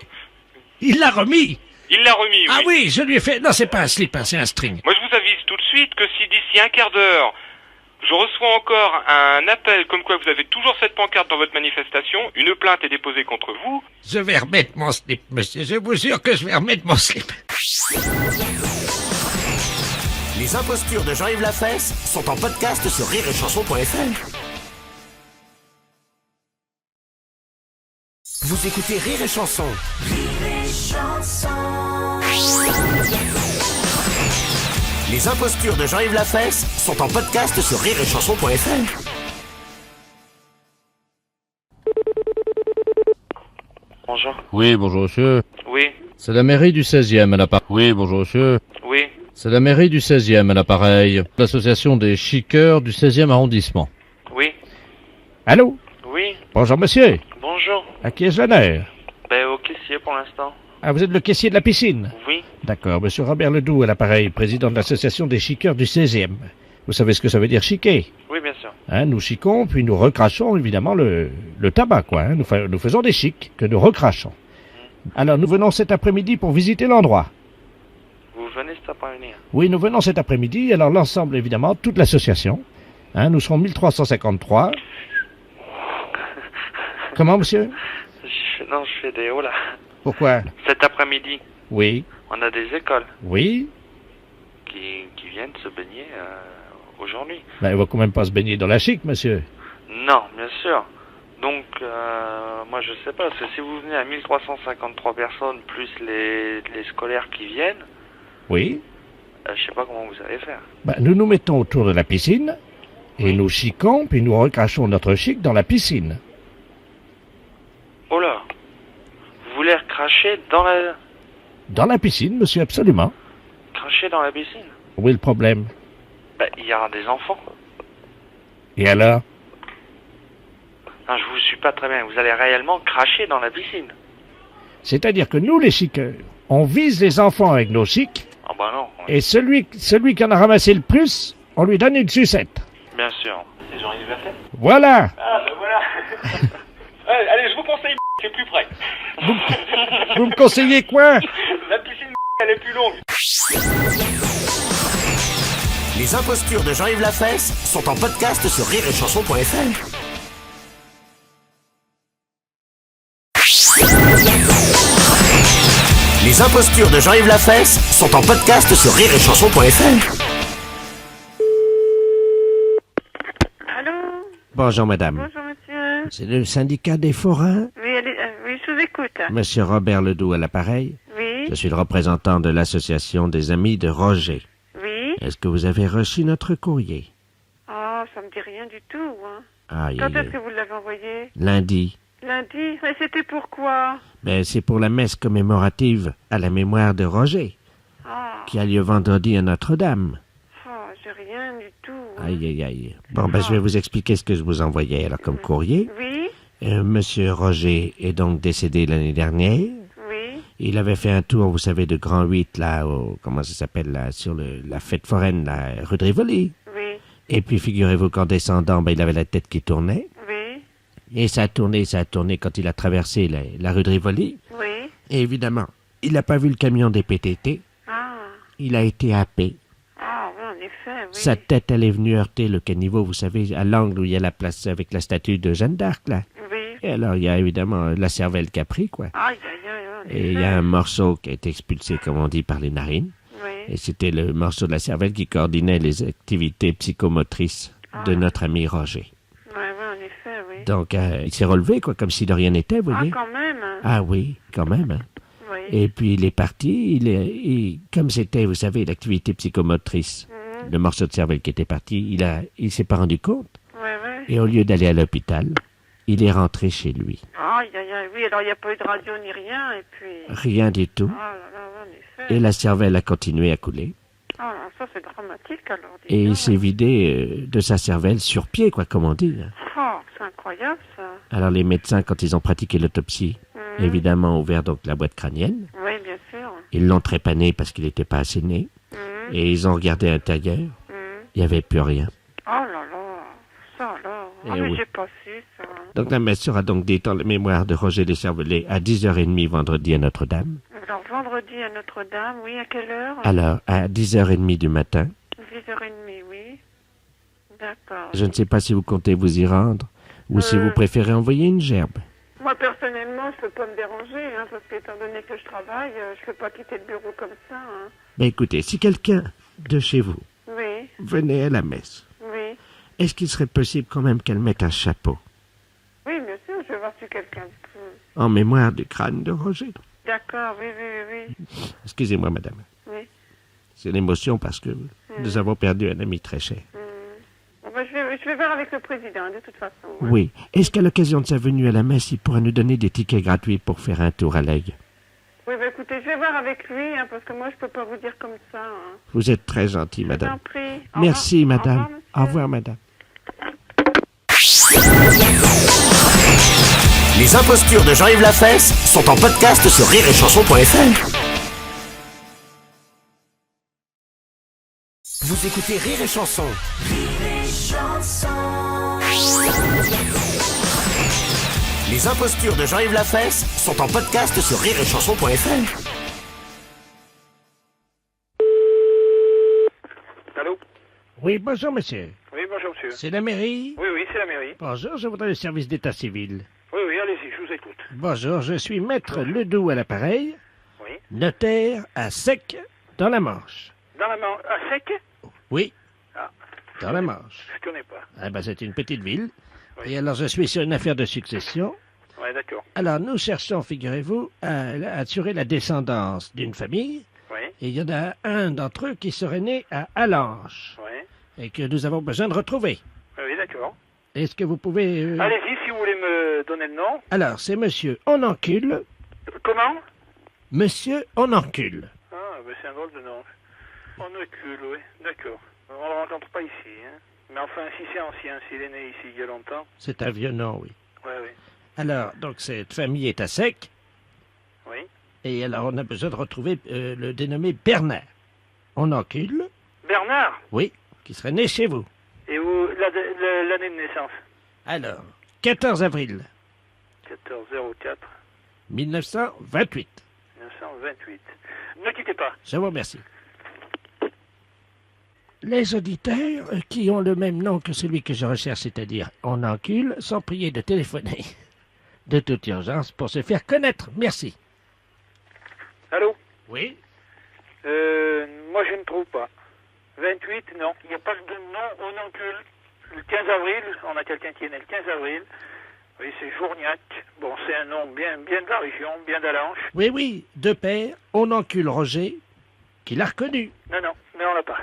Il l'a remis! Il l'a remis, oui. Ah oui, je lui ai fait... Non, c'est pas un slip, hein, c'est un string. Moi, je vous avise tout de suite que si d'ici un quart d'heure, je reçois encore un appel comme quoi vous avez toujours cette pancarte dans votre manifestation, une plainte est déposée contre vous... Je vais remettre mon slip, monsieur. Je vous jure que je vais remettre mon slip. Les impostures de Jean-Yves Lafesse sont en podcast sur rireetchanson.fr. Vous écoutez Rire et Chanson. Les impostures de Jean-Yves Lafesse sont en podcast sur rireetchanson.fr. Bonjour. Oui, bonjour monsieur. Oui. C'est la mairie du 16e à l'appareil. Oui, bonjour monsieur. Oui. C'est la mairie du 16e à l'appareil. L'association des chiqueurs du 16e arrondissement. Oui. Allô? Oui. Bonjour monsieur. Bonjour. À qui est-ce l'honneur? Ben, au caissier pour l'instant. Ah, vous êtes le caissier de la piscine? Oui. D'accord, monsieur Robert Ledoux à l'appareil, président de l'association des chiqueurs du 16e. Vous savez ce que ça veut dire chiquer? Oui, bien sûr. Hein, nous chiquons, puis nous recrachons évidemment le tabac, quoi. Hein. Nous faisons des chics que nous recrachons. Alors nous venons cet après-midi pour visiter l'endroit. Vous venez cet après-midi? Oui, nous venons cet après-midi. Alors l'ensemble, évidemment, toute l'association. Nous serons 1353. Comment, monsieur? Non, je fais des hauts là. Pourquoi? Cet après-midi, Oui. on a des écoles Oui. qui viennent se baigner aujourd'hui. Ben, il va quand même pas se baigner dans la chic, monsieur. Non, bien sûr. Donc, moi je sais pas, parce que si vous venez à 1353 personnes, plus les scolaires qui viennent, Oui. je sais pas comment vous allez faire. Ben, nous nous mettons autour de la piscine, et nous chiquons, puis nous recrachons notre chic dans la piscine. Oh là, vous voulez recracher dans la... Dans la piscine, monsieur, absolument. Cracher dans la piscine? Où est le problème? Ben, il y aura des enfants. Et alors? Non, je vous suis pas très bien. Vous allez réellement cracher dans la piscine? C'est-à-dire que nous, les chiqueurs, on vise les enfants avec nos chics, Ah bah non. et celui qui en a ramassé le plus, on lui donne une sucette. Bien sûr. C'est Jean-Yves Lafesse? Voilà. Ah bah voilà. Allez, je vous conseille, c'est plus près. Vous me conseillez quoi? La piscine, elle est plus longue. Les impostures de Jean-Yves Lafesse sont en podcast sur rireetchanson.fr. Les impostures de Jean-Yves Lafesse sont en podcast sur rireetchanson.fr. Allô? Bonjour, madame. Bonjour, monsieur. C'est le syndicat des forains? Oui, oui, je vous écoute. Monsieur Robert Ledoux à l'appareil. Oui. Je suis le représentant de l'association des amis de Roger. Oui. Est-ce que vous avez reçu notre courrier? Oh, ça me dit rien du tout, hein. Aïe, Quand aïe, est-ce aïe. que vous l'avez envoyé? Lundi. Lundi? Mais c'était pourquoi? Ben, c'est pour la messe commémorative à la mémoire de Roger, qui a lieu vendredi à Notre-Dame. Oh, j'ai rien du tout. Aïe, aïe, aïe. Bon, ben, je vais vous expliquer ce que je vous envoyais alors comme courrier. Oui. Monsieur Roger est donc décédé l'année dernière. Oui. Il avait fait un tour, vous savez, de Grand 8, là, comment ça s'appelle, là, sur la fête foraine, la rue de Rivoli. Oui. Et puis, figurez-vous qu'en descendant, ben, il avait la tête qui tournait. Oui. Et ça a tourné quand il a traversé la rue de Rivoli. Oui. Et évidemment, il n'a pas vu le camion des PTT. Ah. Il a été happé. Ah, oui, en effet, oui. Sa tête, elle est venue heurter le caniveau, vous savez, à l'angle où il y a la place avec la statue de Jeanne d'Arc, là. Oui. Et alors, il y a évidemment la cervelle qui a pris, quoi. Aïe, aïe, aïe, en Et il y effet. a un morceau qui a été expulsé, comme on dit, par les narines. Oui. Et c'était le morceau de la cervelle qui coordonnait les activités psychomotrices de notre ami Roger. Oui, en effet, oui. Donc, il s'est relevé, quoi, comme si de rien n'était, vous voyez. Ah, quand même. Ah oui, quand même. Hein. Oui. Et puis, il est parti. Comme c'était, vous savez, l'activité psychomotrice, le morceau de cervelle qui était parti, il s'est pas rendu compte. Oui, oui. Et au lieu d'aller à l'hôpital, il est rentré chez lui. Aïe, aïe, aïe, oui, alors il n'y a pas eu de radio ni rien, et puis... Rien du tout. Ah là là, en effet. Et la cervelle a continué à couler. Ah, ça c'est dramatique alors. Et il s'est vidé de sa cervelle sur pied, quoi, comme on dit. Oh, c'est incroyable ça. Alors les médecins, quand ils ont pratiqué l'autopsie, évidemment ont ouvert donc la boîte crânienne. Oui, bien sûr. Ils l'ont trépané parce qu'il n'était pas assez né. Et ils ont regardé à l'intérieur. Il n'y avait plus rien. Oh là là, ça alors. Eh Ah, mais oui. j'ai pas su ça. Donc la messe sera donc dite en la mémoire de Roger Descervelets à 10h30 vendredi à Notre-Dame. Alors vendredi à Notre-Dame, oui, à quelle heure? Alors à 10h30 du matin. 10h30, oui. D'accord. Je ne sais pas si vous comptez vous y rendre ou si vous préférez envoyer une gerbe. Moi personnellement, je peux pas me déranger, hein, parce qu'étant donné que je travaille, je peux pas quitter le bureau comme ça. Hein. Ben écoutez, si quelqu'un de chez vous Oui, venait à la messe, oui. est-ce qu'il serait possible quand même qu'elle mette un chapeau Oui, bien sûr, je vais voir si quelqu'un peut. en mémoire du crâne de Roger? D'accord, oui, oui, oui. Excusez-moi, madame. Oui. C'est l'émotion parce que nous avons perdu un ami très cher. Bon, ben, je vais voir avec le président, de toute façon. hein. Oui. Est-ce qu'à l'occasion de sa venue à la messe, il pourra nous donner des tickets gratuits pour faire un tour à l'aigle? Oui, ben, écoutez, je vais voir avec lui, hein, parce que moi, je peux pas vous dire comme ça. Hein. Vous êtes très gentil, Je vous en madame. prie. Au Merci, revoir. madame. Au revoir, madame. Les impostures de Jean-Yves Lafesse sont en podcast sur rireetchanson.fr. Vous écoutez Rire et Chanson. Les impostures de Jean-Yves Lafesse sont en podcast sur rireetchanson.fr. Allô? Oui, bonjour, monsieur. Oui, bonjour, monsieur. C'est la mairie? Oui, oui, c'est la mairie. Bonjour, je voudrais le service d'état civil. Oui, oui, allez-y, je vous écoute. Bonjour, je suis maître Ledoux à l'appareil, Oui. notaire à Sec, dans la Manche. Dans la main, à sec? Oui, Ah, dans la Manche. je connais pas. Ah ben, c'est une petite ville. Et alors, je suis sur une affaire de succession. Ouais, d'accord. Alors, nous cherchons, figurez-vous, à assurer la descendance d'une famille. Oui. Et il y en a un d'entre eux qui serait né à Allanche. Oui. Et que nous avons besoin de retrouver. Oui, d'accord. Est-ce que vous pouvez... Allez-y, si vous voulez me donner le nom. Alors, c'est monsieur Onencule. Comment? Monsieur Onencule. Ah, ben c'est un drôle de nom. Onencule, oui, d'accord. On le rencontre pas ici, hein. Mais enfin, si c'est ancien, s'il est né ici il y a longtemps. C'est un vieux nom, oui. Oui, oui. Alors, donc, cette famille est à Sec. Oui. Et alors, on a besoin de retrouver le dénommé Bernard. Onencule. Bernard? Oui, qui serait né chez vous. Et où l'année de naissance? Alors, 14 avril 1404 1928. 1928. Ne quittez pas. Je vous remercie. Les auditeurs qui ont le même nom que celui que je recherche, c'est-à-dire Onencule, sont priés de téléphoner de toute urgence pour se faire connaître. Merci. Allô? Oui? Moi je ne trouve pas. 28, non. Il n'y a pas de nom Onencule. Le 15 avril, on a quelqu'un qui est né le 15 avril. Oui, c'est Journiac. Bon, c'est un nom bien de la région, bien d'Allanche. Oui, oui, de père, Onencule Roger, qui l'a reconnu. Non, non, mais on l'a pas.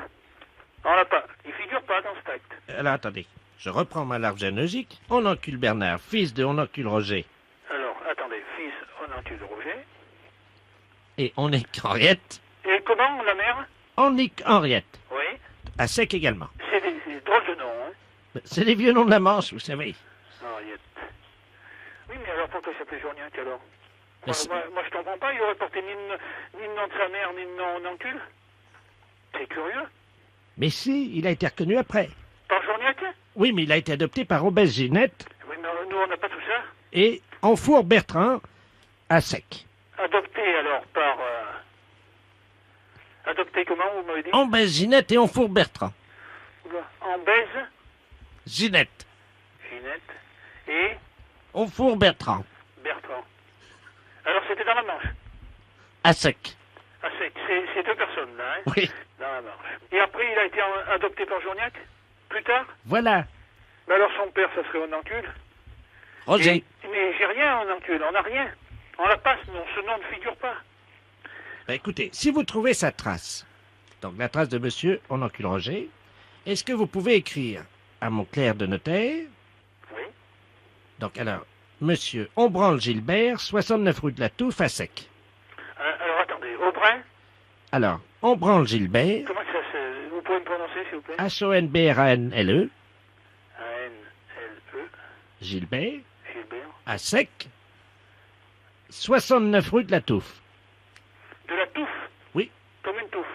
On l'a pas. Il figure pas dans cet acte. Alors, attendez, je reprends ma larve généalogique. Onencule Bernard, fils de Onencule Roger. Alors, attendez, fils Onencule Roger. Et Onnic Henriette. Et comment, la mère? Onnic Henriette. Oui. À Sec également. C'est des drôles de noms, hein. C'est les vieux noms de la Manche, vous savez. Henriette. Oui, mais alors pourquoi il s'appelait Journiac alors? Mais Moi je comprends pas, il aurait porté ni le nom de sa mère, ni le nom Onencule. C'est curieux. Mais si, il a été reconnu après. Par Journiac? Oui, mais il a été adopté par Obèse Ginette Oui, mais nous on n'a pas tout ça. et Enfour Bertrand à Sec. Adopté alors par... Adopté comment, vous m'avez dit? Obèse Ginette et Enfour Bertrand. En baise? Ginette. Ginette. Et Enfour Bertrand. Bertrand. Alors c'était dans la Manche? À Sec. Ah, c'est deux personnes là, hein? Oui. Dans la Manche. Et après il a été adopté par Journiac? Plus tard? Voilà. Mais alors son père, ça serait Onencule? Roger. Mais j'ai rien Onencule, on n'a rien. On la passe, non, ce nom ne figure pas. Ben, écoutez, si vous trouvez sa trace, donc la trace de monsieur Onencule Roger, est-ce que vous pouvez écrire à mon clerc de notaire? Oui. Donc alors, monsieur Ombranle Gilbert, 69 rue de la Touffe à Sec. Alors attendez, Aubrin? Alors, Ombranle Gilbert, Comment ça se... Vous pouvez me prononcer s'il vous plaît? H-O-N-B-R-A-N-L-E, A-N-L-E, Gilbert, Gilbert. à Sec, 69 rue de la Touffe. De la touffe? Oui. Comme une touffe?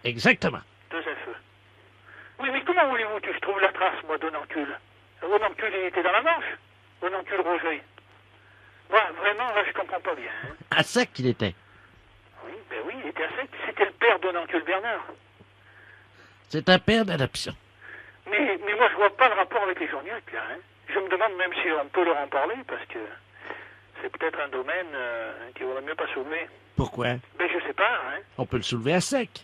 Exactement. Deux F. Oui, mais comment voulez-vous que je trouve la trace, moi, d'Onencule? Onencule, il était dans la Manche? Onencule Roger? Moi, vraiment, là, je comprends pas bien. Hein. À Sec il était. Oui, ben oui, il était à Sec. C'était le père d'Onencule Bernard. C'est un père d'adoption. Mais moi, je vois pas le rapport avec les Journiac, là. Hein. Je me demande même si on peut leur en parler, parce que c'est peut-être un domaine qui vaudrait mieux pas soulever. Pourquoi? Ben, je sais pas, hein. On peut le soulever à Sec.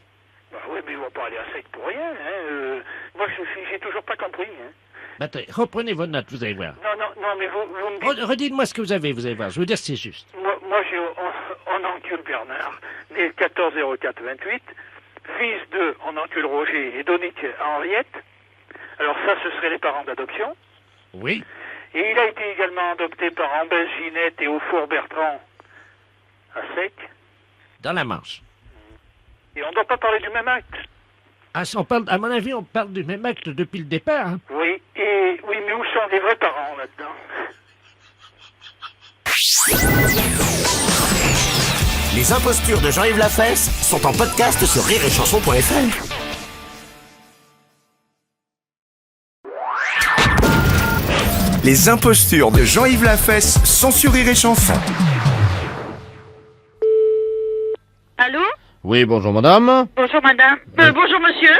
Bah oui, mais ils vont pas aller à Sec pour rien, hein. Moi, j'ai toujours pas compris, hein. Ben, attendez, reprenez votre note, vous allez voir. Non, mais vous me dites... Redites-moi ce que vous avez voir. Je veux dire si c'est juste. Moi j'ai Onencule Bernard, né le 14-04-28, fils de Onencule Roger et d'Onnic Henriette. Alors ça, ce seraient les parents d'adoption. Oui. Et il a été également adopté par Ambès Ginette et Aufour Bertrand à Sec. Dans la Manche. Et on ne doit pas parler du même acte. Ah, à mon avis, on parle du même acte depuis le départ. Hein. Oui, mais où sont les vrais parents là-dedans? Les impostures de Jean-Yves Lafesse sont en podcast sur rireetchanson.fr. Les impostures de Jean-Yves Lafesse sont sur Rire et Chanson. Allô? Oui, bonjour madame. Bonjour madame. Bonjour monsieur.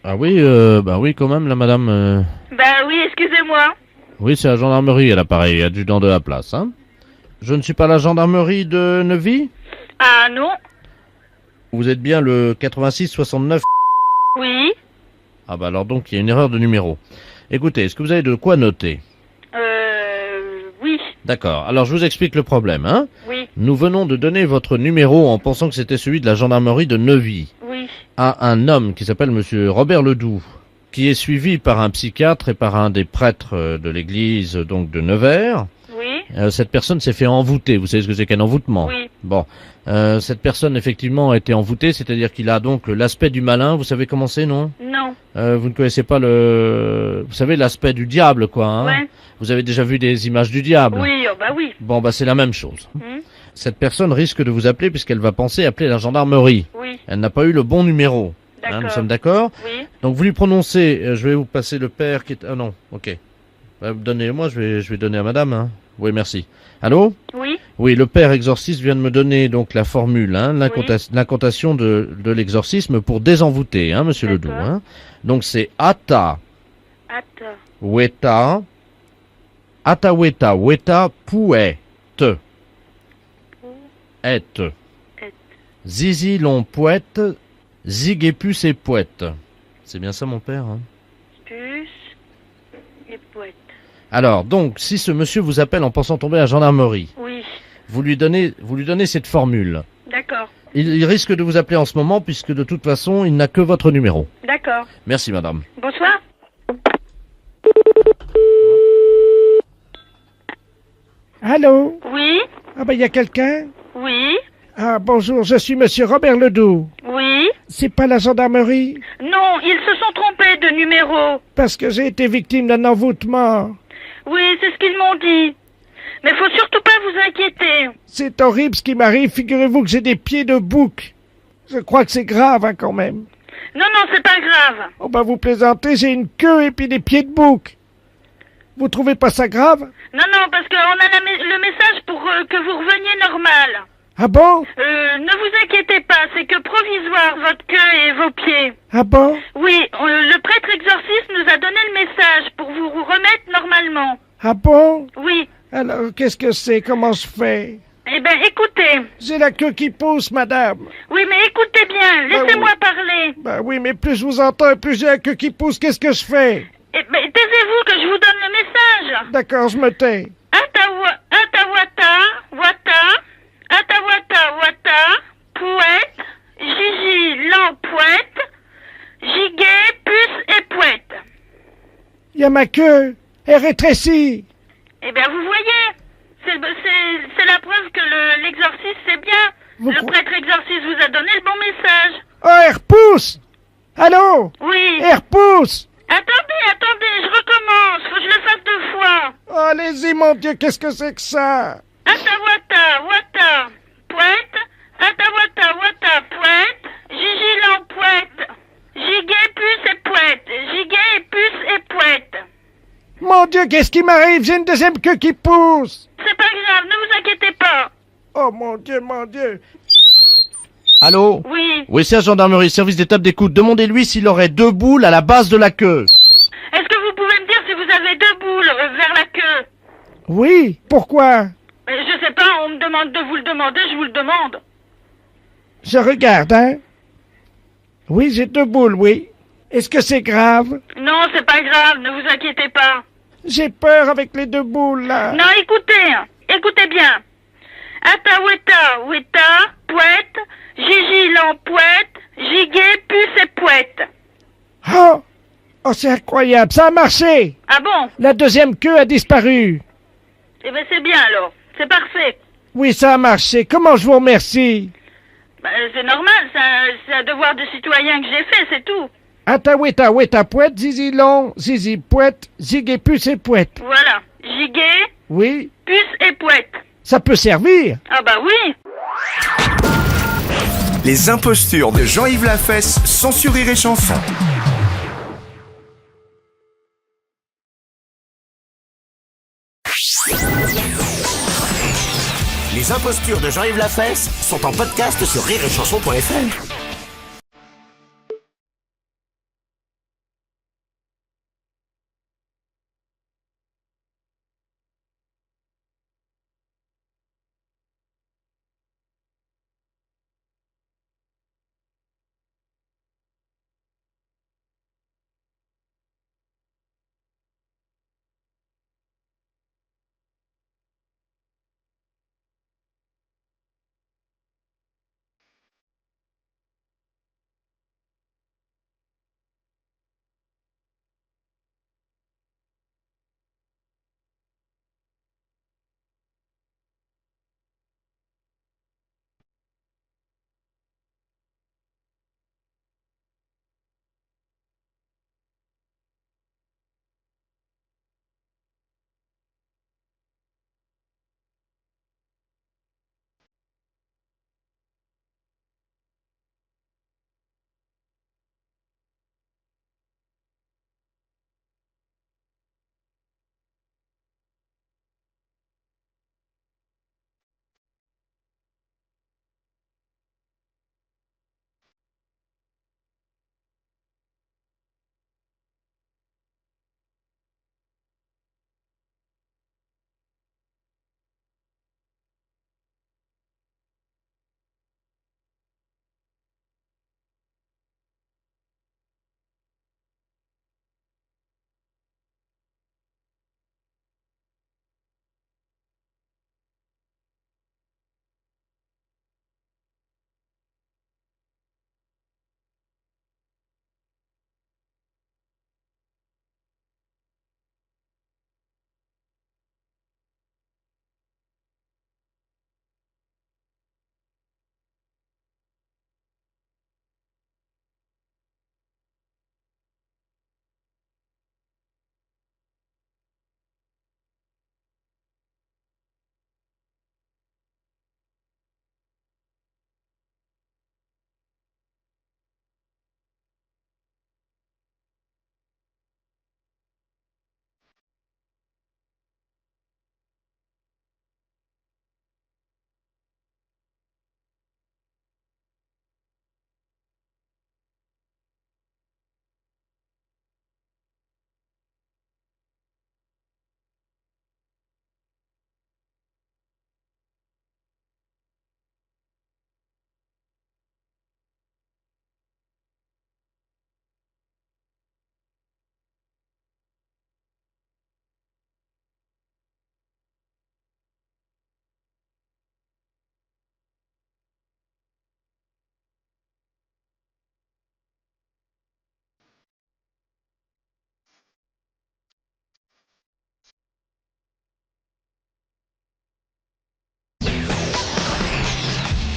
Ah oui, oui quand même, la madame. Bah oui, excusez-moi. Oui, c'est la gendarmerie à l'appareil, adjudant de la place, hein. Je ne suis pas la gendarmerie de Neuvy? Ah non. Vous êtes bien le 8669? Oui. Ah bah alors donc il y a une erreur de numéro. Écoutez, est-ce que vous avez de quoi noter? Oui. D'accord, alors je vous explique le problème, hein. Oui. Nous venons de donner votre numéro en pensant que c'était celui de la gendarmerie de Neuvy Oui. à un homme qui s'appelle monsieur Robert Ledoux, qui est suivi par un psychiatre et par un des prêtres de l'église donc de Nevers. Oui. Cette personne s'est fait envoûter. Vous savez ce que c'est qu'un envoûtement? Oui. Bon, cette personne effectivement a été envoûtée, c'est-à-dire qu'il a donc l'aspect du malin. Vous savez comment c'est, non? Non. Vous ne connaissez pas vous savez, l'aspect du diable, quoi, hein? Ouais. Vous avez déjà vu des images du diable? Oui, oh bah oui. Bon, bah c'est la même chose. Cette personne risque de vous appeler puisqu'elle va penser appeler la gendarmerie. Oui. Elle n'a pas eu le bon numéro. D'accord. Nous sommes d'accord? Oui. Donc vous lui prononcez, je vais vous passer le père qui est... Ah non, ok. Donnez-moi, je vais donner à madame, hein. Oui, merci. Allô? Oui. Oui, le père exorciste vient de me donner donc la formule, hein, l'incantation de l'exorcisme pour désenvoûter, hein, monsieur Ledoux, hein. Donc c'est Ata, Weta, Weta, Pouet, Et, Zizi long poète, Zig et puce et poète. C'est bien ça mon père, hein? Puce et poète. Alors, donc, si ce monsieur vous appelle en pensant tomber à la gendarmerie, Oui. vous lui donnez cette formule. D'accord. Il risque de vous appeler en ce moment puisque de toute façon, il n'a que votre numéro. D'accord. Merci madame. Bonsoir. Allô? Oui. Ah ben, il y a quelqu'un? Oui. Ah, bonjour, je suis monsieur Robert Ledoux. Oui. C'est pas la gendarmerie? Non, ils se sont trompés de numéro. Parce que j'ai été victime d'un envoûtement. Oui, c'est ce qu'ils m'ont dit. Mais faut surtout pas vous inquiéter. C'est horrible ce qui m'arrive, figurez-vous que j'ai des pieds de bouc. Je crois que c'est grave, hein, quand même. Non, c'est pas grave. Oh bah vous plaisantez, j'ai une queue et puis des pieds de bouc. Vous trouvez pas ça grave? Non, parce qu'on a le message pour que vous reveniez normal. Ah bon? Ne vous inquiétez pas, c'est que provisoire, votre queue et vos pieds. Ah bon? Oui, le prêtre exorciste nous a donné le message pour vous remettre normalement. Ah bon? Oui. Alors, qu'est-ce que c'est? Comment je fais? Eh ben, écoutez. J'ai la queue qui pousse, madame. Oui, mais écoutez bien, laissez-moi parler. Bah oui, mais plus je vous entends et plus j'ai la queue qui pousse, qu'est-ce que je fais? Eh ben, taisez-vous que je vous donne le message. D'accord, je me tais. Atawata, poète, Gigi, l'empoète, Giguet, puce et poète. Il y a ma queue, elle rétrécit. Eh bien, vous voyez, c'est la preuve que l'exorciste, c'est bien. Le prêtre exorciste vous a donné le bon message. Oh, elle repousse. Allô? Oui. Elle repousse. Attendez, je recommence, faut que je le fasse 2 fois. Oh, allez-y, mon Dieu, qu'est-ce que c'est que ça? Wata, poète, Wata, poète, Gigi l'empoète, Giguet, puce et poète, Giguet, puce et poète. Mon Dieu, qu'est-ce qui m'arrive? J'ai une deuxième queue qui pousse. C'est pas grave, ne vous inquiétez pas. Oh, mon Dieu. Allô? Oui. Oui, c'est la gendarmerie, service d'étape d'écoute. Demandez-lui s'il aurait 2 boules à la base de la queue. Est-ce que vous pouvez me dire si vous avez 2 boules vers la queue? Oui, pourquoi? Je sais pas, on me demande de vous le demander, je vous le demande. Je regarde, hein? Oui, j'ai 2 boules, oui. Est-ce que c'est grave? Non, c'est pas grave, ne vous inquiétez pas. J'ai peur avec les 2 boules, là. Non, écoutez bien. Weta, poète, Gigi l'empoète, Giguet, puce et poète. Oh, c'est incroyable, ça a marché. Ah bon? La deuxième queue a disparu. Eh ben c'est bien alors, c'est parfait. Oui, ça a marché, comment je vous remercie? C'est normal, c'est un devoir de citoyen que j'ai fait, c'est tout. Weta, poète, zizi long, zizi poète, ziguet, puce et poète. Voilà, Giguet, oui, puce et poète. Ça peut servir. Ah bah oui. Les impostures de Jean-Yves Lafesse sont sur Rire et Chanson. Les impostures de Jean-Yves Lafesse sont en podcast sur rireetchanson.fr.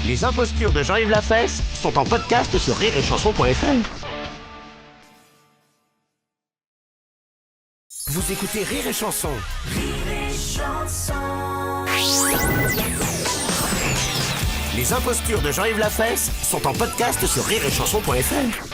Les impostures de Jean-Yves Lafesse sont en podcast sur rireetchanson.fr. Vous écoutez Rire et Chanson. Rire et Chanson. Les impostures de Jean-Yves Lafesse sont en podcast sur rireetchanson.fr.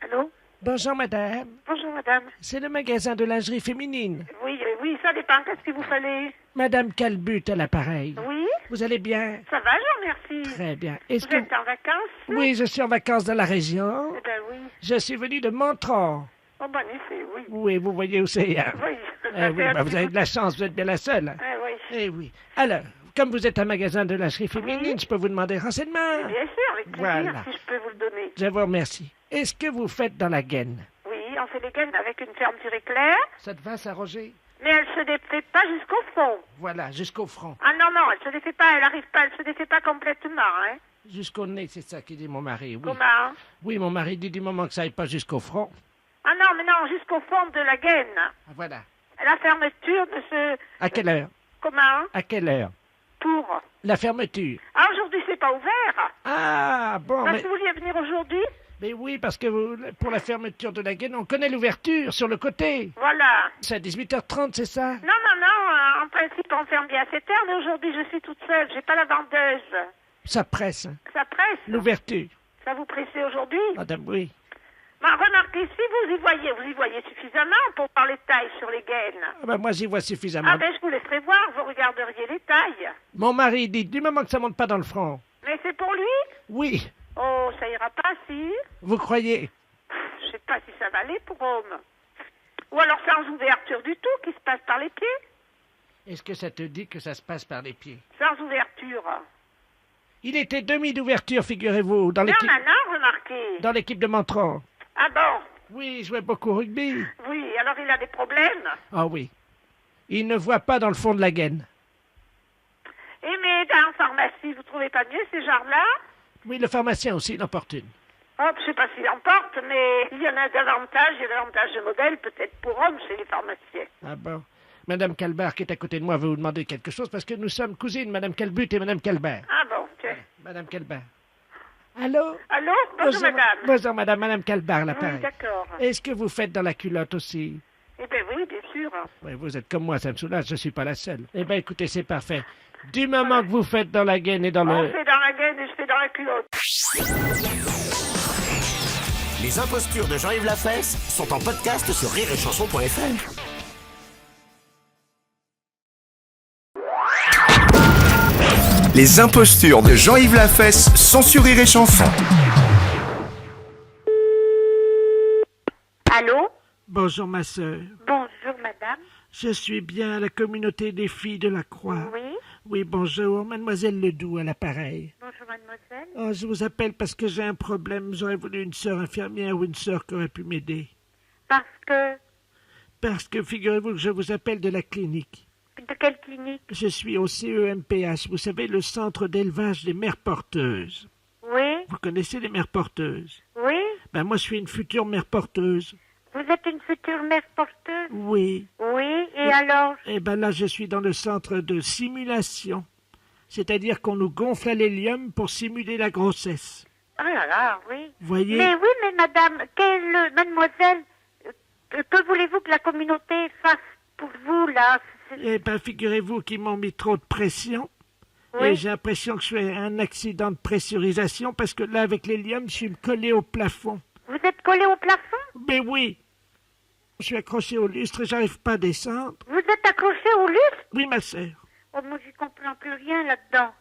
Allô? Bonjour madame. Bonjour madame. C'est le magasin de lingerie féminine. Oui, oui, ça dépend. Qu'est-ce qu'il vous fallait? Madame Calbut à l'appareil. Oui? Vous allez bien? Ça va, je vous remercie. Très bien. Vous êtes en vacances? Oui, je suis en vacances dans la région. Eh ben oui. Je suis venu de Montrond. Oh, bon effet, oui. Oui, vous voyez où c'est. Hein? Oui. Oui, vous avez de la chance, vous êtes bien la seule. Oui. Eh oui. Alors, comme vous êtes un magasin de lingerie féminine, je peux vous demander renseignements? Bien sûr, avec plaisir, Voilà. si je peux vous le donner. Je vous remercie. Est-ce que vous faites dans la gaine? Oui, on fait les gaines avec une fermeture éclair. Ça te va, ça, Roger? Mais elle se défait pas jusqu'au fond. Voilà, jusqu'au front. Ah non, non, elle se défait pas, elle se défait pas complètement, hein. Jusqu'au nez, c'est ça qui dit mon mari, oui. Comment? Oui, mon mari dit du moment que ça aille pas jusqu'au front. Ah non, mais non, jusqu'au fond de la gaine. Ah, voilà. La fermeture de ce... À quelle heure? Comment? À quelle heure? Pour... La fermeture. Ah, aujourd'hui, c'est pas ouvert. Ah, bon, Parce mais... que vous vouliez venir aujourd'hui? Mais oui, parce que pour la fermeture de la gaine, on connaît l'ouverture sur le côté. Voilà. C'est à 18h30, c'est ça? Non, non, non, en principe, on ferme bien à 7 heures, mais aujourd'hui, je suis toute seule, j'ai pas la vendeuse. Ça presse. Ça presse? L'ouverture. Ça vous pressait aujourd'hui? Madame, oui. Bah, remarquez, si vous y voyez suffisamment pour voir les tailles sur les gaines. Ah ben, moi, j'y vois suffisamment. Ah ben, je vous laisserai voir, vous regarderiez les tailles. Mon mari dit, du moment que ça monte pas dans le front. Mais c'est pour lui? Oui. Oh, ça ira pas, si? Vous croyez? Je sais pas si ça va aller pour homme. Ou alors sans ouverture du tout, qui se passe par les pieds? Est-ce que ça te dit que ça se passe par les pieds? Sans ouverture. Il était demi d'ouverture, figurez-vous, dans Mais l'équipe... on en a remarqué. Dans l'équipe de Montron. Ah bon? Oui, il jouait beaucoup au rugby. Oui, alors il a des problèmes? Ah oui. Il ne voit pas dans le fond de la gaine. Et mais dans la pharmacie, vous trouvez pas mieux ces genres-là? Oui, le pharmacien aussi, il en porte une. Oh, je sais pas s'il en porte, mais il y en a davantage, il y a davantage de modèles, peut-être pour hommes chez les pharmaciens. Ah bon. Madame Calbert, qui est à côté de moi, veut vous demander quelque chose, parce que nous sommes cousines, Madame Calbut et Madame Calbert. Ah bon, tiens. Madame Calbert. Allô? Allô? Bonjour, madame. Bonjour, madame Calbert, l'appareil. Oui, d'accord. Est-ce que vous faites dans la culotte aussi? Eh bien oui, bien sûr. Oui, vous êtes comme moi, ça me soulage, je suis pas la seule. Eh bien, écoutez, c'est parfait. Du moment que vous faites dans la gaine et dans On le... fait dans la gaine et je fais dans la culotte. Les impostures de Jean-Yves Lafesse sont en podcast sur rireetchanson.fr. Les impostures de Jean-Yves Lafesse sont sur Rire et Chanson. Allô? Bonjour, ma sœur. Bonjour, madame. Je suis bien à la communauté des filles de la Croix. Oui. Oui, bonjour, mademoiselle Ledoux à l'appareil. Bonjour, mademoiselle. Oh, je vous appelle parce que j'ai un problème. J'aurais voulu une sœur infirmière ou une sœur qui aurait pu m'aider. Parce que figurez-vous que je vous appelle de la clinique. De quelle clinique? Je suis au CEMPH, vous savez, le centre d'élevage des mères porteuses. Oui. Vous connaissez les mères porteuses? Oui. Ben moi, je suis une future mère porteuse. Vous êtes une future mère porteuse? Oui. Oui, et alors? Eh ben là, je suis dans le centre de simulation. C'est-à-dire qu'on nous gonfle à l'hélium pour simuler la grossesse. Oh là là, oui. Voyez? Mais oui, mais madame, mademoiselle, que voulez-vous que la communauté fasse pour vous, là? Eh ben, figurez-vous qu'ils m'ont mis trop de pression. Oui. Et j'ai l'impression que je fais un accident de pressurisation parce que là, avec l'hélium, je suis collé au plafond. Vous êtes collé au plafond? Mais oui. Je suis accroché au lustre et j'arrive pas à descendre. Vous êtes accroché au lustre? Oui, ma sœur. Oh, moi, j'y comprends plus rien là-dedans.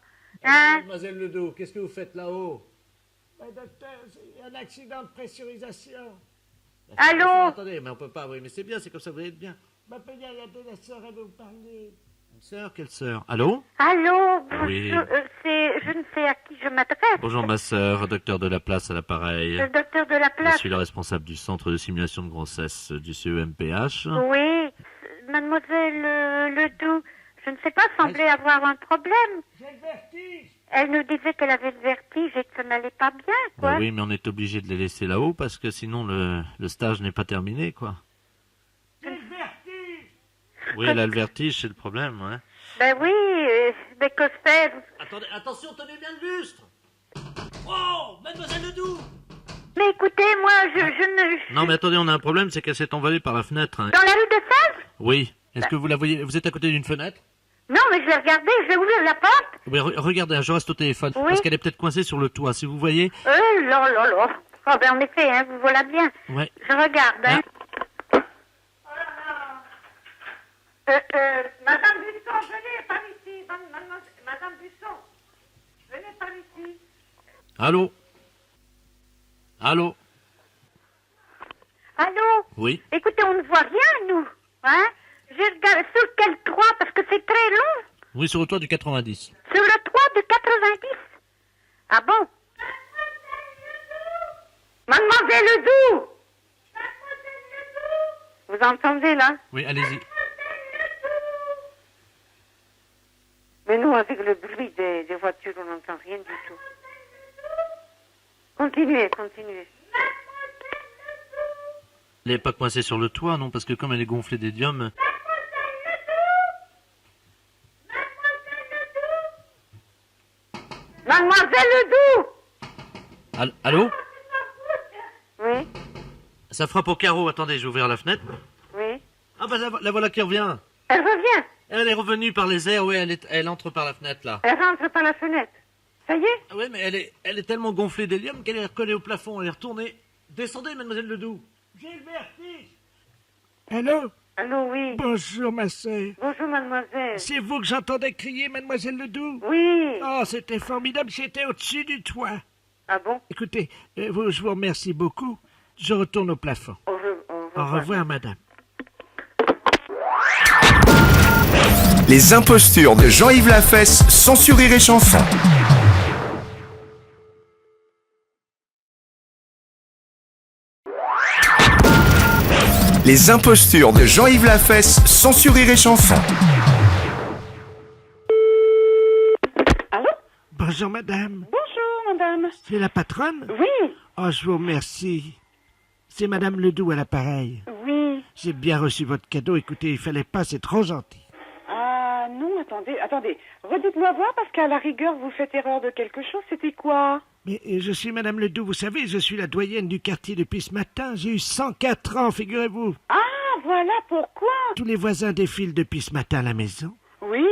Hein? Mademoiselle Ledoux, qu'est-ce que vous faites là-haut? Docteur, c'est un accident de pressurisation. Allô? Attendez, mais on peut pas, oui, mais c'est bien, c'est comme ça, vous allez être bien. Il y a la sœur, elle veut vous parler. Une sœur? Quelle sœur? Allô? Allô? Oui. Je ne sais à qui je m'adresse. Bonjour ma sœur, docteur de la place à l'appareil. Le docteur de la Je place. suis le responsable du centre de simulation de grossesse du CEMPH. Oui, mademoiselle Ledoux, je ne sais pas, semblait avoir un problème. J'ai le vertige. Elle nous disait qu'elle avait le vertige et que ça n'allait pas bien, quoi. Bah oui, mais on est obligé de les laisser là-haut parce que sinon le stage n'est pas terminé, quoi. J'ai le vertige. Oui, elle a le vertige, c'est le problème, ouais. Ben oui, mais que faire? Attendez, attention, tenez bien le lustre. Oh, mademoiselle Ledoux. Mais écoutez, moi, je ne... Non, mais attendez, on a un problème, c'est qu'elle s'est envolée par la fenêtre. hein. Dans la rue de Sèvres? Oui. Est-ce que vous la voyez? Vous êtes à côté d'une fenêtre? Non, mais je vais regarder, je vais ouvrir la porte. Oui, regardez, je reste au téléphone. Oui. Parce qu'elle est peut-être coincée sur le toit, si vous voyez. Là, là, là. Oh, ben en effet, hein, vous voilà bien. Ouais. Je regarde, hein. Madame Busson, venez par ici. Madame Busson, venez par ici. Allô? Allô? Allô? Oui. Écoutez, on ne voit rien, nous. Hein? J'ai regardé sur quel toit, parce que c'est très long. Oui, sur le toit du 90. Sur le toit de 90. Ah bon? Mademoiselle Ledoux! Vous entendez, là? Oui, allez-y. Mais nous, avec le bruit des voitures, on n'entend rien du tout. Continuez. Elle n'est pas coincée sur le toit, non? Parce que comme elle est gonflée d'hélium... Mademoiselle Ledoux! Allô? Oui, Ça frappe au carreau. Attendez, je vais ouvrir la fenêtre. oui. Ah bah la voilà qui revient. Elle revient. Elle est revenue par les airs, oui, elle entre par la fenêtre, là. Elle rentre par la fenêtre. Ça y est? Oui, mais elle est tellement gonflée d'hélium qu'elle est recollée au plafond. Elle est retournée Descendez, mademoiselle Ledoux. J'ai le vertige. Allô? Allô, oui. Bonjour, ma sœur. Bonjour, mademoiselle. C'est vous que j'entendais crier, mademoiselle Ledoux? Oui. Oh, c'était formidable, j'étais au-dessus du toit. Ah bon? Écoutez, je vous remercie beaucoup. Je retourne au plafond. Au revoir, madame. Les impostures de Jean-Yves Lafesse sont sur Rire et Chanson. Les impostures de Jean-Yves Lafesse sont sur Rire et Chanson. Allô? Bonjour, madame. Bonjour, madame. C'est la patronne? Oui. Oh, je vous remercie. C'est madame Ledoux à l'appareil. Oui. J'ai bien reçu votre cadeau. Écoutez, il fallait pas, c'est trop gentil. Ah non, attendez. Redites-moi voir parce qu'à la rigueur, vous faites erreur de quelque chose. C'était quoi? Mais je suis madame Ledoux, vous savez, je suis la doyenne du quartier depuis ce matin. J'ai eu 104 ans, figurez-vous. Ah, voilà pourquoi. Tous les voisins défilent depuis ce matin à la maison. Oui.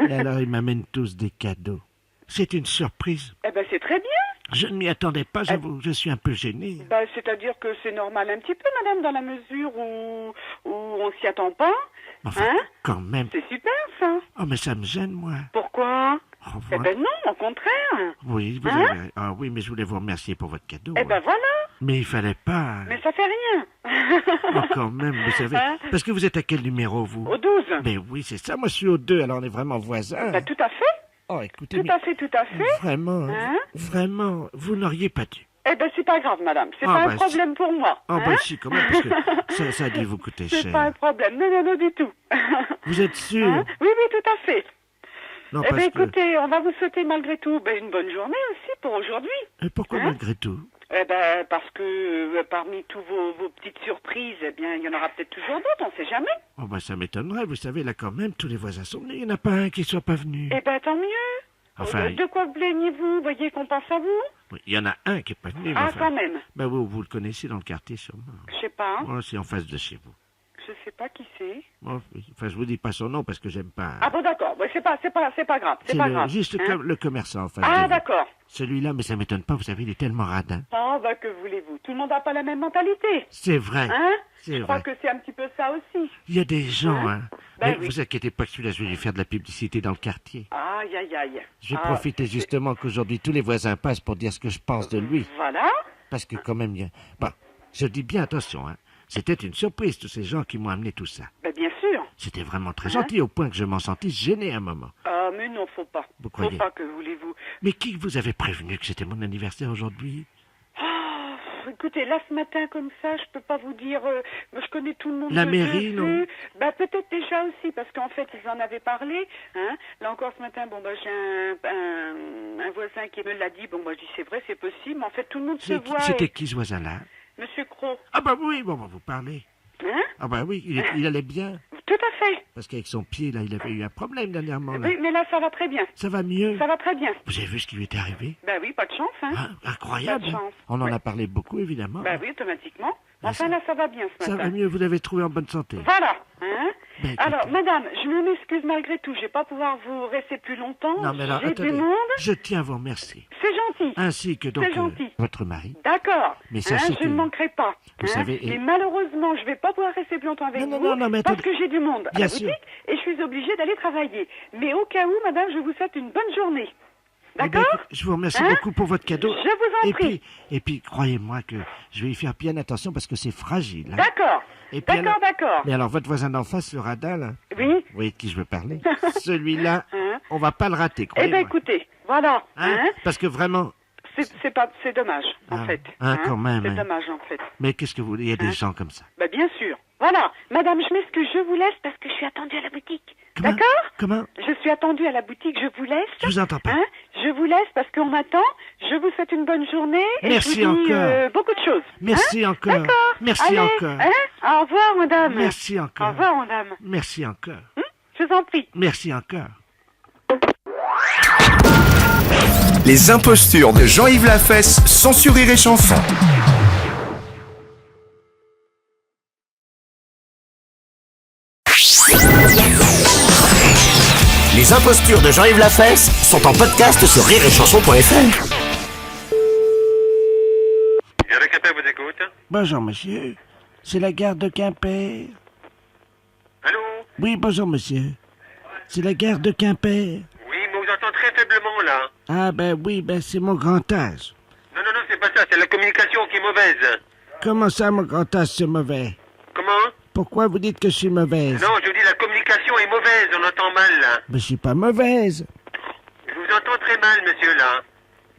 Et alors, ils m'amènent tous des cadeaux. C'est une surprise. Eh ben, c'est très bien. Je ne m'y attendais pas, j'avoue. Je suis un peu gêné. Bah, c'est-à-dire que c'est normal un petit peu, madame, dans la mesure où on s'y attend pas. Enfin, hein? Quand même. C'est super, ça. Oh, mais ça me gêne, moi. Pourquoi? Au Eh revoir. ben non, au contraire. Oui, vous Hein? avez... Ah oui, mais je voulais vous remercier pour votre cadeau. Eh ben voilà. Mais il fallait pas... Mais ça fait rien. Oh, quand même, vous savez... Hein? Parce que vous êtes à quel numéro, vous? Au 12. Mais oui, c'est ça. Moi, je suis au 2, alors on est vraiment voisins. Bah, tout à fait. Oh, écoutez, Tout mais à fait. vraiment, Hein? vraiment, vous n'auriez pas dû. Eh ben, c'est pas grave, madame. C'est Ah, pas bah, un problème pour moi. Oh, hein? bah si, quand même, parce que ça a dû vous coûter C'est cher. pas un problème. Non, du tout. Vous êtes sûr? Hein? Oui, tout à fait. Non, Eh parce bien, que... écoutez, on va vous souhaiter malgré tout une bonne journée aussi pour aujourd'hui. Et pourquoi Hein? malgré tout? Eh ben, parce que parmi tous vos petites surprises, eh bien, il y en aura peut-être toujours d'autres, on sait jamais. Oh, bah ça m'étonnerait, vous savez, là, quand même, tous les voisins sont venus. Il n'y en a pas un qui soit pas venu. Eh ben, tant mieux. Enfin, De quoi plaignez-vous? Vous voyez qu'on pense à vous? oui, il y en a un qui est pas venu. mais Ah, enfin... quand même. Bah, vous le connaissez dans le quartier, sûrement. Je sais pas. Oh, c'est en face de chez vous. Je sais pas qui c'est. Oh, oui. Enfin, je vous dis pas son nom parce que j'aime pas... Ah bon, d'accord. Ouais, c'est pas grave. C'est pas grave. Juste hein? le commerçant en face de Ah, vous. d'accord. Celui-là, mais ça m'étonne pas, vous savez, il est tellement radin. Ah, bah, que voulez-vous? Tout le monde n'a pas la même mentalité. C'est vrai. Hein? C'est Je crois vrai. que c'est un petit peu ça aussi. Il y a des gens, hein. Ben Mais oui. vous inquiétez pas que celui-là, je vais lui faire de la publicité dans le quartier. Aïe. Je vais Ah, profiter justement qu'aujourd'hui tous les voisins passent pour dire ce que je pense de lui. Voilà. Parce que quand même, il y a... Bon, je dis bien attention, hein. C'était une surprise, tous ces gens qui m'ont amené tout ça. Ben, bien sûr. C'était vraiment très Hein? gentil, au point que je m'en sentis gêné un moment. Ah, mais non, faut pas. Vous croyez? Faut pas, que voulez-vous? Mais qui vous avait prévenu que c'était mon anniversaire aujourd'hui? Ah, écoutez, là, ce matin, comme ça, je peux pas vous dire... moi, je connais tout le monde. La de mairie, dessus. non? Bah, peut-être déjà aussi, parce qu'en fait, ils en avaient parlé. Hein. Là encore, ce matin, j'ai un voisin qui me l'a dit. Bon, moi, je dis, c'est vrai, c'est possible. Mais en fait, tout le monde se voit. C'était et- qui ce voisin-là? Monsieur Cros. Ah bah oui, bon, vous parlez. Hein? Ah bah oui, il allait bien. Tout à fait. Parce qu'avec son pied, là, il avait eu un problème dernièrement. Là. Oui, mais là, ça va très bien. Ça va mieux? Ça va très bien. Vous avez vu ce qui lui était arrivé? Ben oui, pas de chance, hein. Ah, incroyable. Pas de chance. On en Oui. a parlé beaucoup, évidemment. Ben oui, automatiquement. Enfin, là, ça va bien ce Ça matin. va mieux, vous l'avez trouvé en bonne santé. Voilà, hein. Ben, écoutez. Alors, madame, je m'excuse malgré tout. Je vais pas pouvoir vous rester plus longtemps. Non, mais alors, J'ai attendez. du monde. Je tiens à vous remercier. C'est gentil. Ainsi que donc C'est gentil. votre mari. D'accord. Mais sachez je que- ne manquerai pas. Vous savez, Mais malheureusement, je vais pas pouvoir rester plus longtemps avec vous. non, mais parce attendez. que j'ai du monde à Bien la sûr. boutique et je suis obligée d'aller travailler. Mais au cas où, madame, je vous souhaite une bonne journée. Eh ben, D'accord? écoute, je vous remercie Hein? beaucoup pour votre cadeau. Je vous en prie. Et puis, croyez-moi que je vais y faire bien attention parce que c'est fragile. hein. D'accord. Et puis alors- D'accord. Mais alors, votre voisin d'en face, le radin, là, Oui. vous voyez de qui je veux parler? Celui-là, Hein? on va pas le rater, Eh croyez-moi. bien, écoutez, voilà. Hein? Parce que vraiment... C'est dommage, en Ah, fait. hein, quand même, C'est hein. dommage, en fait. Mais qu'est-ce que vous voulez? Il y a des gens comme ça. Bah, bien sûr. Voilà. Madame, je m'excuse, je vous laisse parce que je suis attendue à la boutique. D'accord? Comment? Je suis attendue à la boutique, je vous laisse. Je vous entends pas. Hein? Je vous laisse parce qu'on m'attend. Je vous souhaite une bonne journée. Et Merci je vous dis, encore. beaucoup de choses. Merci Hein? encore. D'accord. Merci Allez, encore. Hein? Au revoir, madame. Merci encore. Au revoir, madame. Merci encore. Je vous en prie. Merci encore. Les impostures de Jean-Yves Lafesse sont sur Rire et Chanson. Les impostures de Jean-Yves Lafesse sont en podcast sur rireetchanson.fr. Avec la paix, vous écoute. Bonjour, monsieur. C'est la gare de Quimper. Allô? Oui, bonjour, monsieur. C'est la gare de Quimper. Oui, mais on vous entend très faiblement, là. Ah, ben oui, ben c'est mon grand âge. Non, c'est pas ça, c'est la communication qui est mauvaise. Comment ça, mon grand âge, c'est mauvais? Comment? Pourquoi vous dites que je suis mauvaise? Non, je vous dis, la communication est mauvaise, on entend mal, là. Mais je suis pas mauvaise. Je vous entends très mal, monsieur, là.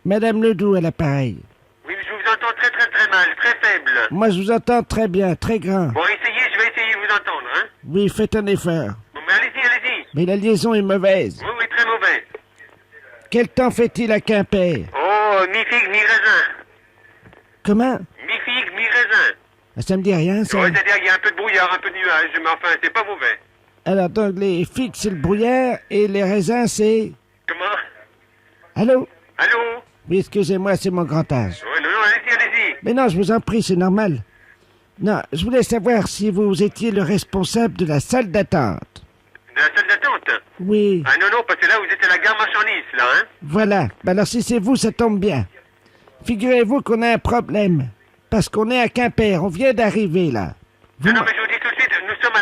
Madame Ledoux à l'appareil. Oui, mais je vous entends très mal, très faible. Moi, je vous entends très bien, très grand. Bon, essayez, je vais essayer de vous entendre, hein. Oui, faites un effort. Bon, mais allez-y. Mais la liaison est mauvaise. Oui, très mauvais. Quel temps fait-il à Quimper? Oh, mi-figue, mi-raisin. Comment? Mi-figue, mi-raisin. Ça me dit rien, ça. Ouais, c'est-à-dire qu'il y a un peu de brouillard, un peu de nuage, mais enfin, c'est pas mauvais. Alors, donc, les figues, c'est le brouillard, et les raisins, c'est... Comment? Allô? Allô? Oui, excusez-moi, c'est mon grand âge. Ouais, non, allez-y. Mais non, je vous en prie, c'est normal. Non, je voulais savoir si vous étiez le responsable de la salle d'attente. De la salle d'attente? Oui. Ah non, parce que là, vous êtes à la gare marchandise, là, hein? Voilà. Ben alors, si c'est vous, ça tombe bien. Figurez-vous qu'on a un problème. Parce qu'on est à Quimper, on vient d'arriver, là. Non, mais je vous dis tout de suite, nous sommes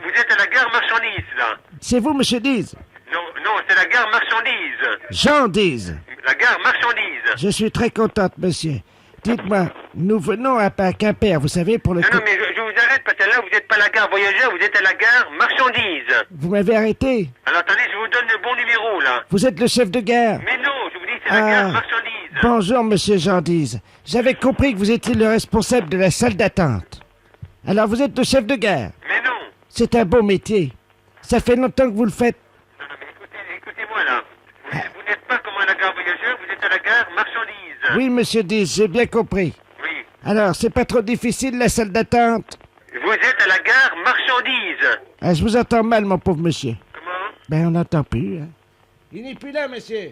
vous êtes à la gare marchandise, là. C'est vous, monsieur Diz? Non, c'est la gare marchandise. Jean Diz. La gare marchandise. Je suis très contente, monsieur. Dites-moi, nous venons à Quimper, vous savez, pour le... Non, mais je vous arrête, parce que là, vous n'êtes pas à la gare voyageur, vous êtes à la gare marchandise. Vous m'avez arrêté? Alors, attendez, je vous donne le bon numéro, là. Vous êtes le chef de gare? Mais non, je vous dis, c'est la gare marchandise. Bonjour, monsieur Jean Diz. J'avais compris que vous étiez le responsable de la salle d'attente. Alors, vous êtes le chef de gare? Mais non. C'est un beau métier. Ça fait longtemps que vous le faites. Non, mais écoutez-moi, là. Vous n'êtes pas comme à la gare voyageur, vous êtes à la gare marchandise. Oui, monsieur Diz, j'ai bien compris. Oui. Alors, c'est pas trop difficile, la salle d'attente? Vous êtes à la gare marchandise. Ah, je vous entends mal, mon pauvre monsieur. Comment? Ben, on n'entend plus, hein. Il n'est plus là, monsieur.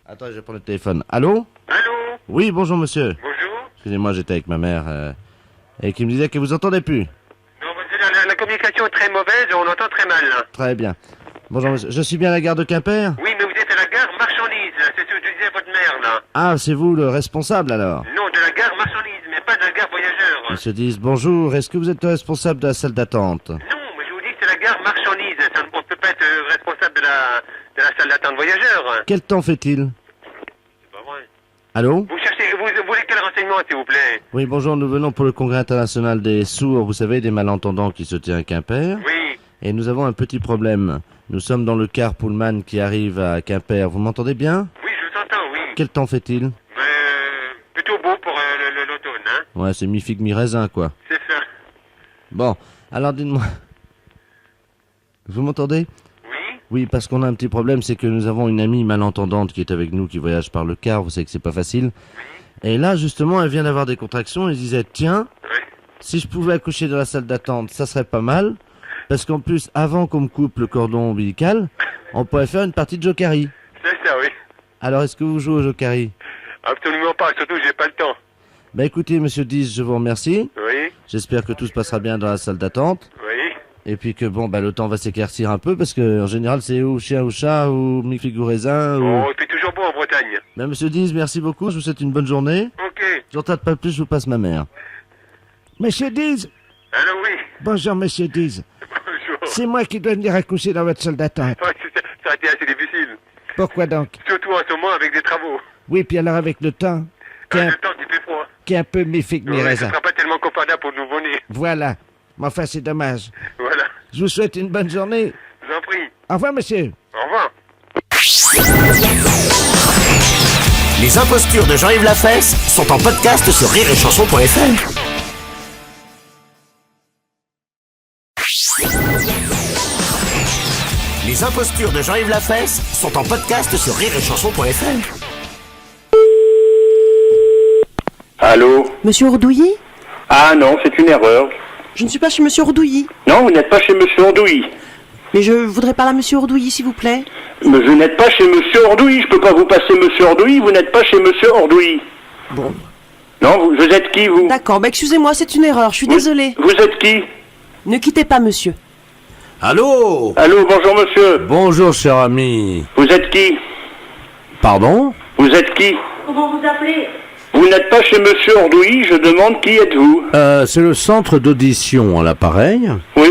Attends, je vais prendre le téléphone. Allô? Allô? Oui, bonjour, monsieur. Bonjour. Excusez-moi, j'étais avec ma mère, et qui me disait que vous entendez plus. Non, la communication est très mauvaise, on entend très mal, là. Très bien. Bonjour, monsieur. Je suis bien à la gare de Quimper? Oui, mais vous êtes à la gare marchandise, là. C'est ce que je disais à votre mère, là. Ah, c'est vous le responsable, alors? Non, de la gare marchandise, mais pas de la gare voyageur. Monsieur Diz, bonjour. Est-ce que vous êtes le responsable de la salle d'attente? Non, mais je vous dis que c'est la gare marchandise. On ne peut pas être responsable de la salle d'attente voyageur. Quel temps fait-il? C'est pas vrai. Allô? Vous voulez quel renseignement, s'il vous plaît? Oui, bonjour, nous venons pour le Congrès international des sourds, vous savez, des malentendants qui se tient à Quimper. Oui. Et nous avons un petit problème. Nous sommes dans le car Pullman qui arrive à Quimper. Vous m'entendez bien? Oui, je vous entends, oui. Quel temps fait-il? Plutôt beau pour l'automne, hein? Ouais, c'est mi-figue, mi-raisin, quoi. C'est ça. Bon, alors dites-moi. Vous m'entendez? Oui. Oui, parce qu'on a un petit problème, c'est que nous avons une amie malentendante qui est avec nous, qui voyage par le car, vous savez que c'est pas facile. Et là, justement, elle vient d'avoir des contractions, et disait, tiens, si je pouvais accoucher dans la salle d'attente, ça serait pas mal, parce qu'en plus, avant qu'on me coupe le cordon ombilical, on pourrait faire une partie de Jokari. C'est ça, oui. Alors, est-ce que vous jouez au Jokari? Absolument pas, surtout j'ai pas le temps. Bah écoutez, monsieur Diz, je vous remercie. Oui. J'espère que tout se passera bien dans la salle d'attente. Oui. Et puis que bon, bah le temps va s'éclaircir un peu, parce que en général, c'est ou chien ou chat, ou mi-figue ou raisin, ou... Oh, il fait toujours beau en Bretagne. Bah monsieur Diz, merci beaucoup, je vous souhaite une bonne journée. Ok. J'en tarde pas plus, je vous passe ma mère. Monsieur Diz? Allô, oui. Bonjour, monsieur Diz. Bonjour. C'est moi qui dois venir accoucher dans votre salle d'attente. Ouais, ça a été assez difficile. Pourquoi donc? Surtout en ce moment avec des travaux. Oui, puis alors avec le temps, Le temps qui fait froid. qui est un peu mi-figue, Ouais, ce mi-raisin. sera pas tellement confortable pour nous nouveau-nés. Voilà. Mais enfin, c'est dommage. Voilà. Je vous souhaite une bonne journée. Je vous en prie. Au revoir, monsieur. Au revoir. Les impostures de Jean-Yves Lafesse sont en podcast sur rireetchanson.fr. Les impostures de Jean-Yves Lafesse sont en podcast sur rireetchanson.fr. Allô? Monsieur Ourdouilly? Ah non, c'est une erreur. Je ne suis pas chez Monsieur Ourdouilly. Non, vous n'êtes pas chez Monsieur Ordouilly. Mais je voudrais parler à Monsieur Ourdouilly, s'il vous plaît. Mais vous n'êtes pas chez Monsieur Ordouilly. Je peux pas vous passer Monsieur Ordouilly. Vous n'êtes pas chez Monsieur Ordouilly. Bon. Non, vous êtes qui, vous? D'accord, bah excusez-moi, c'est une erreur, je suis désolée. Vous êtes qui? Ne quittez pas, monsieur. Allô? Allô, bonjour monsieur. Bonjour, cher ami. Vous êtes qui? Pardon? Vous êtes qui? Comment vous appelez? Vous n'êtes pas chez monsieur Ordouilly, je demande qui êtes-vous? C'est le centre d'audition à l'appareil. Oui.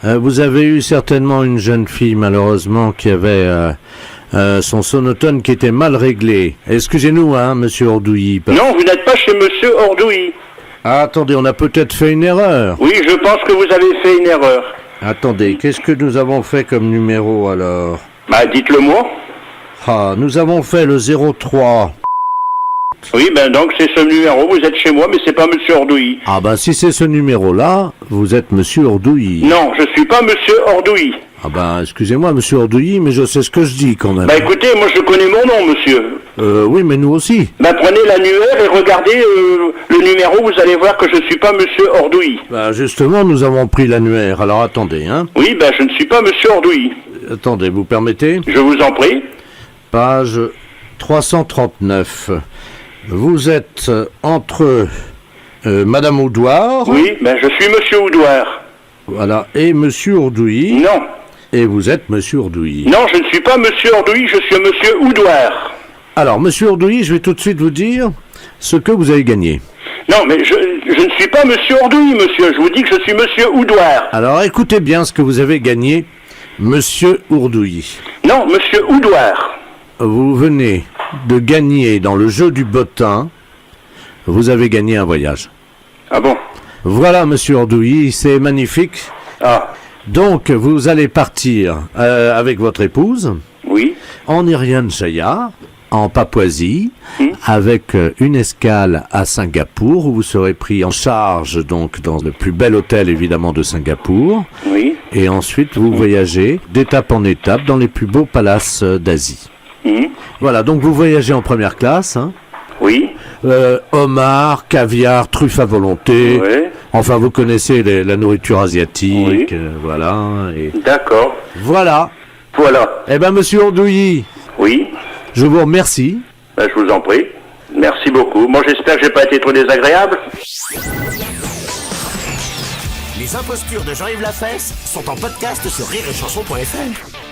Vous avez eu certainement une jeune fille, malheureusement, qui avait son sonotone qui était mal réglé. Excusez-nous, hein, monsieur Ordouilly. Non, vous n'êtes pas chez monsieur Ordouilly. Ah, attendez, on a peut-être fait une erreur. Oui, je pense que vous avez fait une erreur. Attendez, qu'est-ce que nous avons fait comme numéro, alors? Bah, dites-le moi. Ah, nous avons fait le 03. Oui, ben donc c'est ce numéro, vous êtes chez moi, mais c'est pas monsieur Ordouilly. Ah ben si c'est ce numéro-là, vous êtes monsieur Ordouilly. Non, je suis pas monsieur Ordouilly. Ah ben excusez-moi monsieur Ordouilly, mais je sais ce que je dis quand même. Bah écoutez, moi je connais mon nom, monsieur. Oui, mais nous aussi. Bah prenez l'annuaire et regardez le numéro, vous allez voir que je suis pas monsieur Ordouilly. Bah justement, nous avons pris l'annuaire, alors attendez, hein. Oui, ben je ne suis pas monsieur Ordouilly. Attendez, vous permettez? Je vous en prie. Page 339. Vous êtes entre Madame Oudouard. Oui, ben je suis monsieur Oudouard. Voilà, et monsieur Ordouilly. Non. Et vous êtes monsieur Ordouilly. Non, je ne suis pas monsieur Ordouilly, je suis monsieur Oudouard. Alors, monsieur Ordouilly, je vais tout de suite vous dire ce que vous avez gagné. Non, mais je ne suis pas monsieur Ordouilly, monsieur. Je vous dis que je suis monsieur Oudouard. Alors, écoutez bien ce que vous avez gagné, monsieur Ordouilly. Non, monsieur Oudouard. Vous venez de gagner dans le jeu du bottin, vous avez gagné un voyage. Ah bon? Voilà, monsieur Ordouilly, c'est magnifique. Ah. Donc, vous allez partir avec votre épouse. Oui. En Irian Jaya, en Papouasie, avec une escale à Singapour, où vous serez pris en charge donc dans le plus bel hôtel évidemment de Singapour. Oui. Et ensuite, vous voyagez d'étape en étape dans les plus beaux palaces d'Asie. Voilà, donc vous voyagez en première classe. Hein. Oui. Homard, caviar, truffes à volonté. Oui. Enfin, vous connaissez la nourriture asiatique. Oui. Voilà. Et... D'accord. Voilà. Voilà. Eh ben, monsieur Ordouilly. Oui. Je vous remercie. Ben, je vous en prie. Merci beaucoup. Moi, j'espère que j'ai pas été trop désagréable. Les impostures de Jean-Yves Lafesse sont en podcast sur rireetchanson.fr.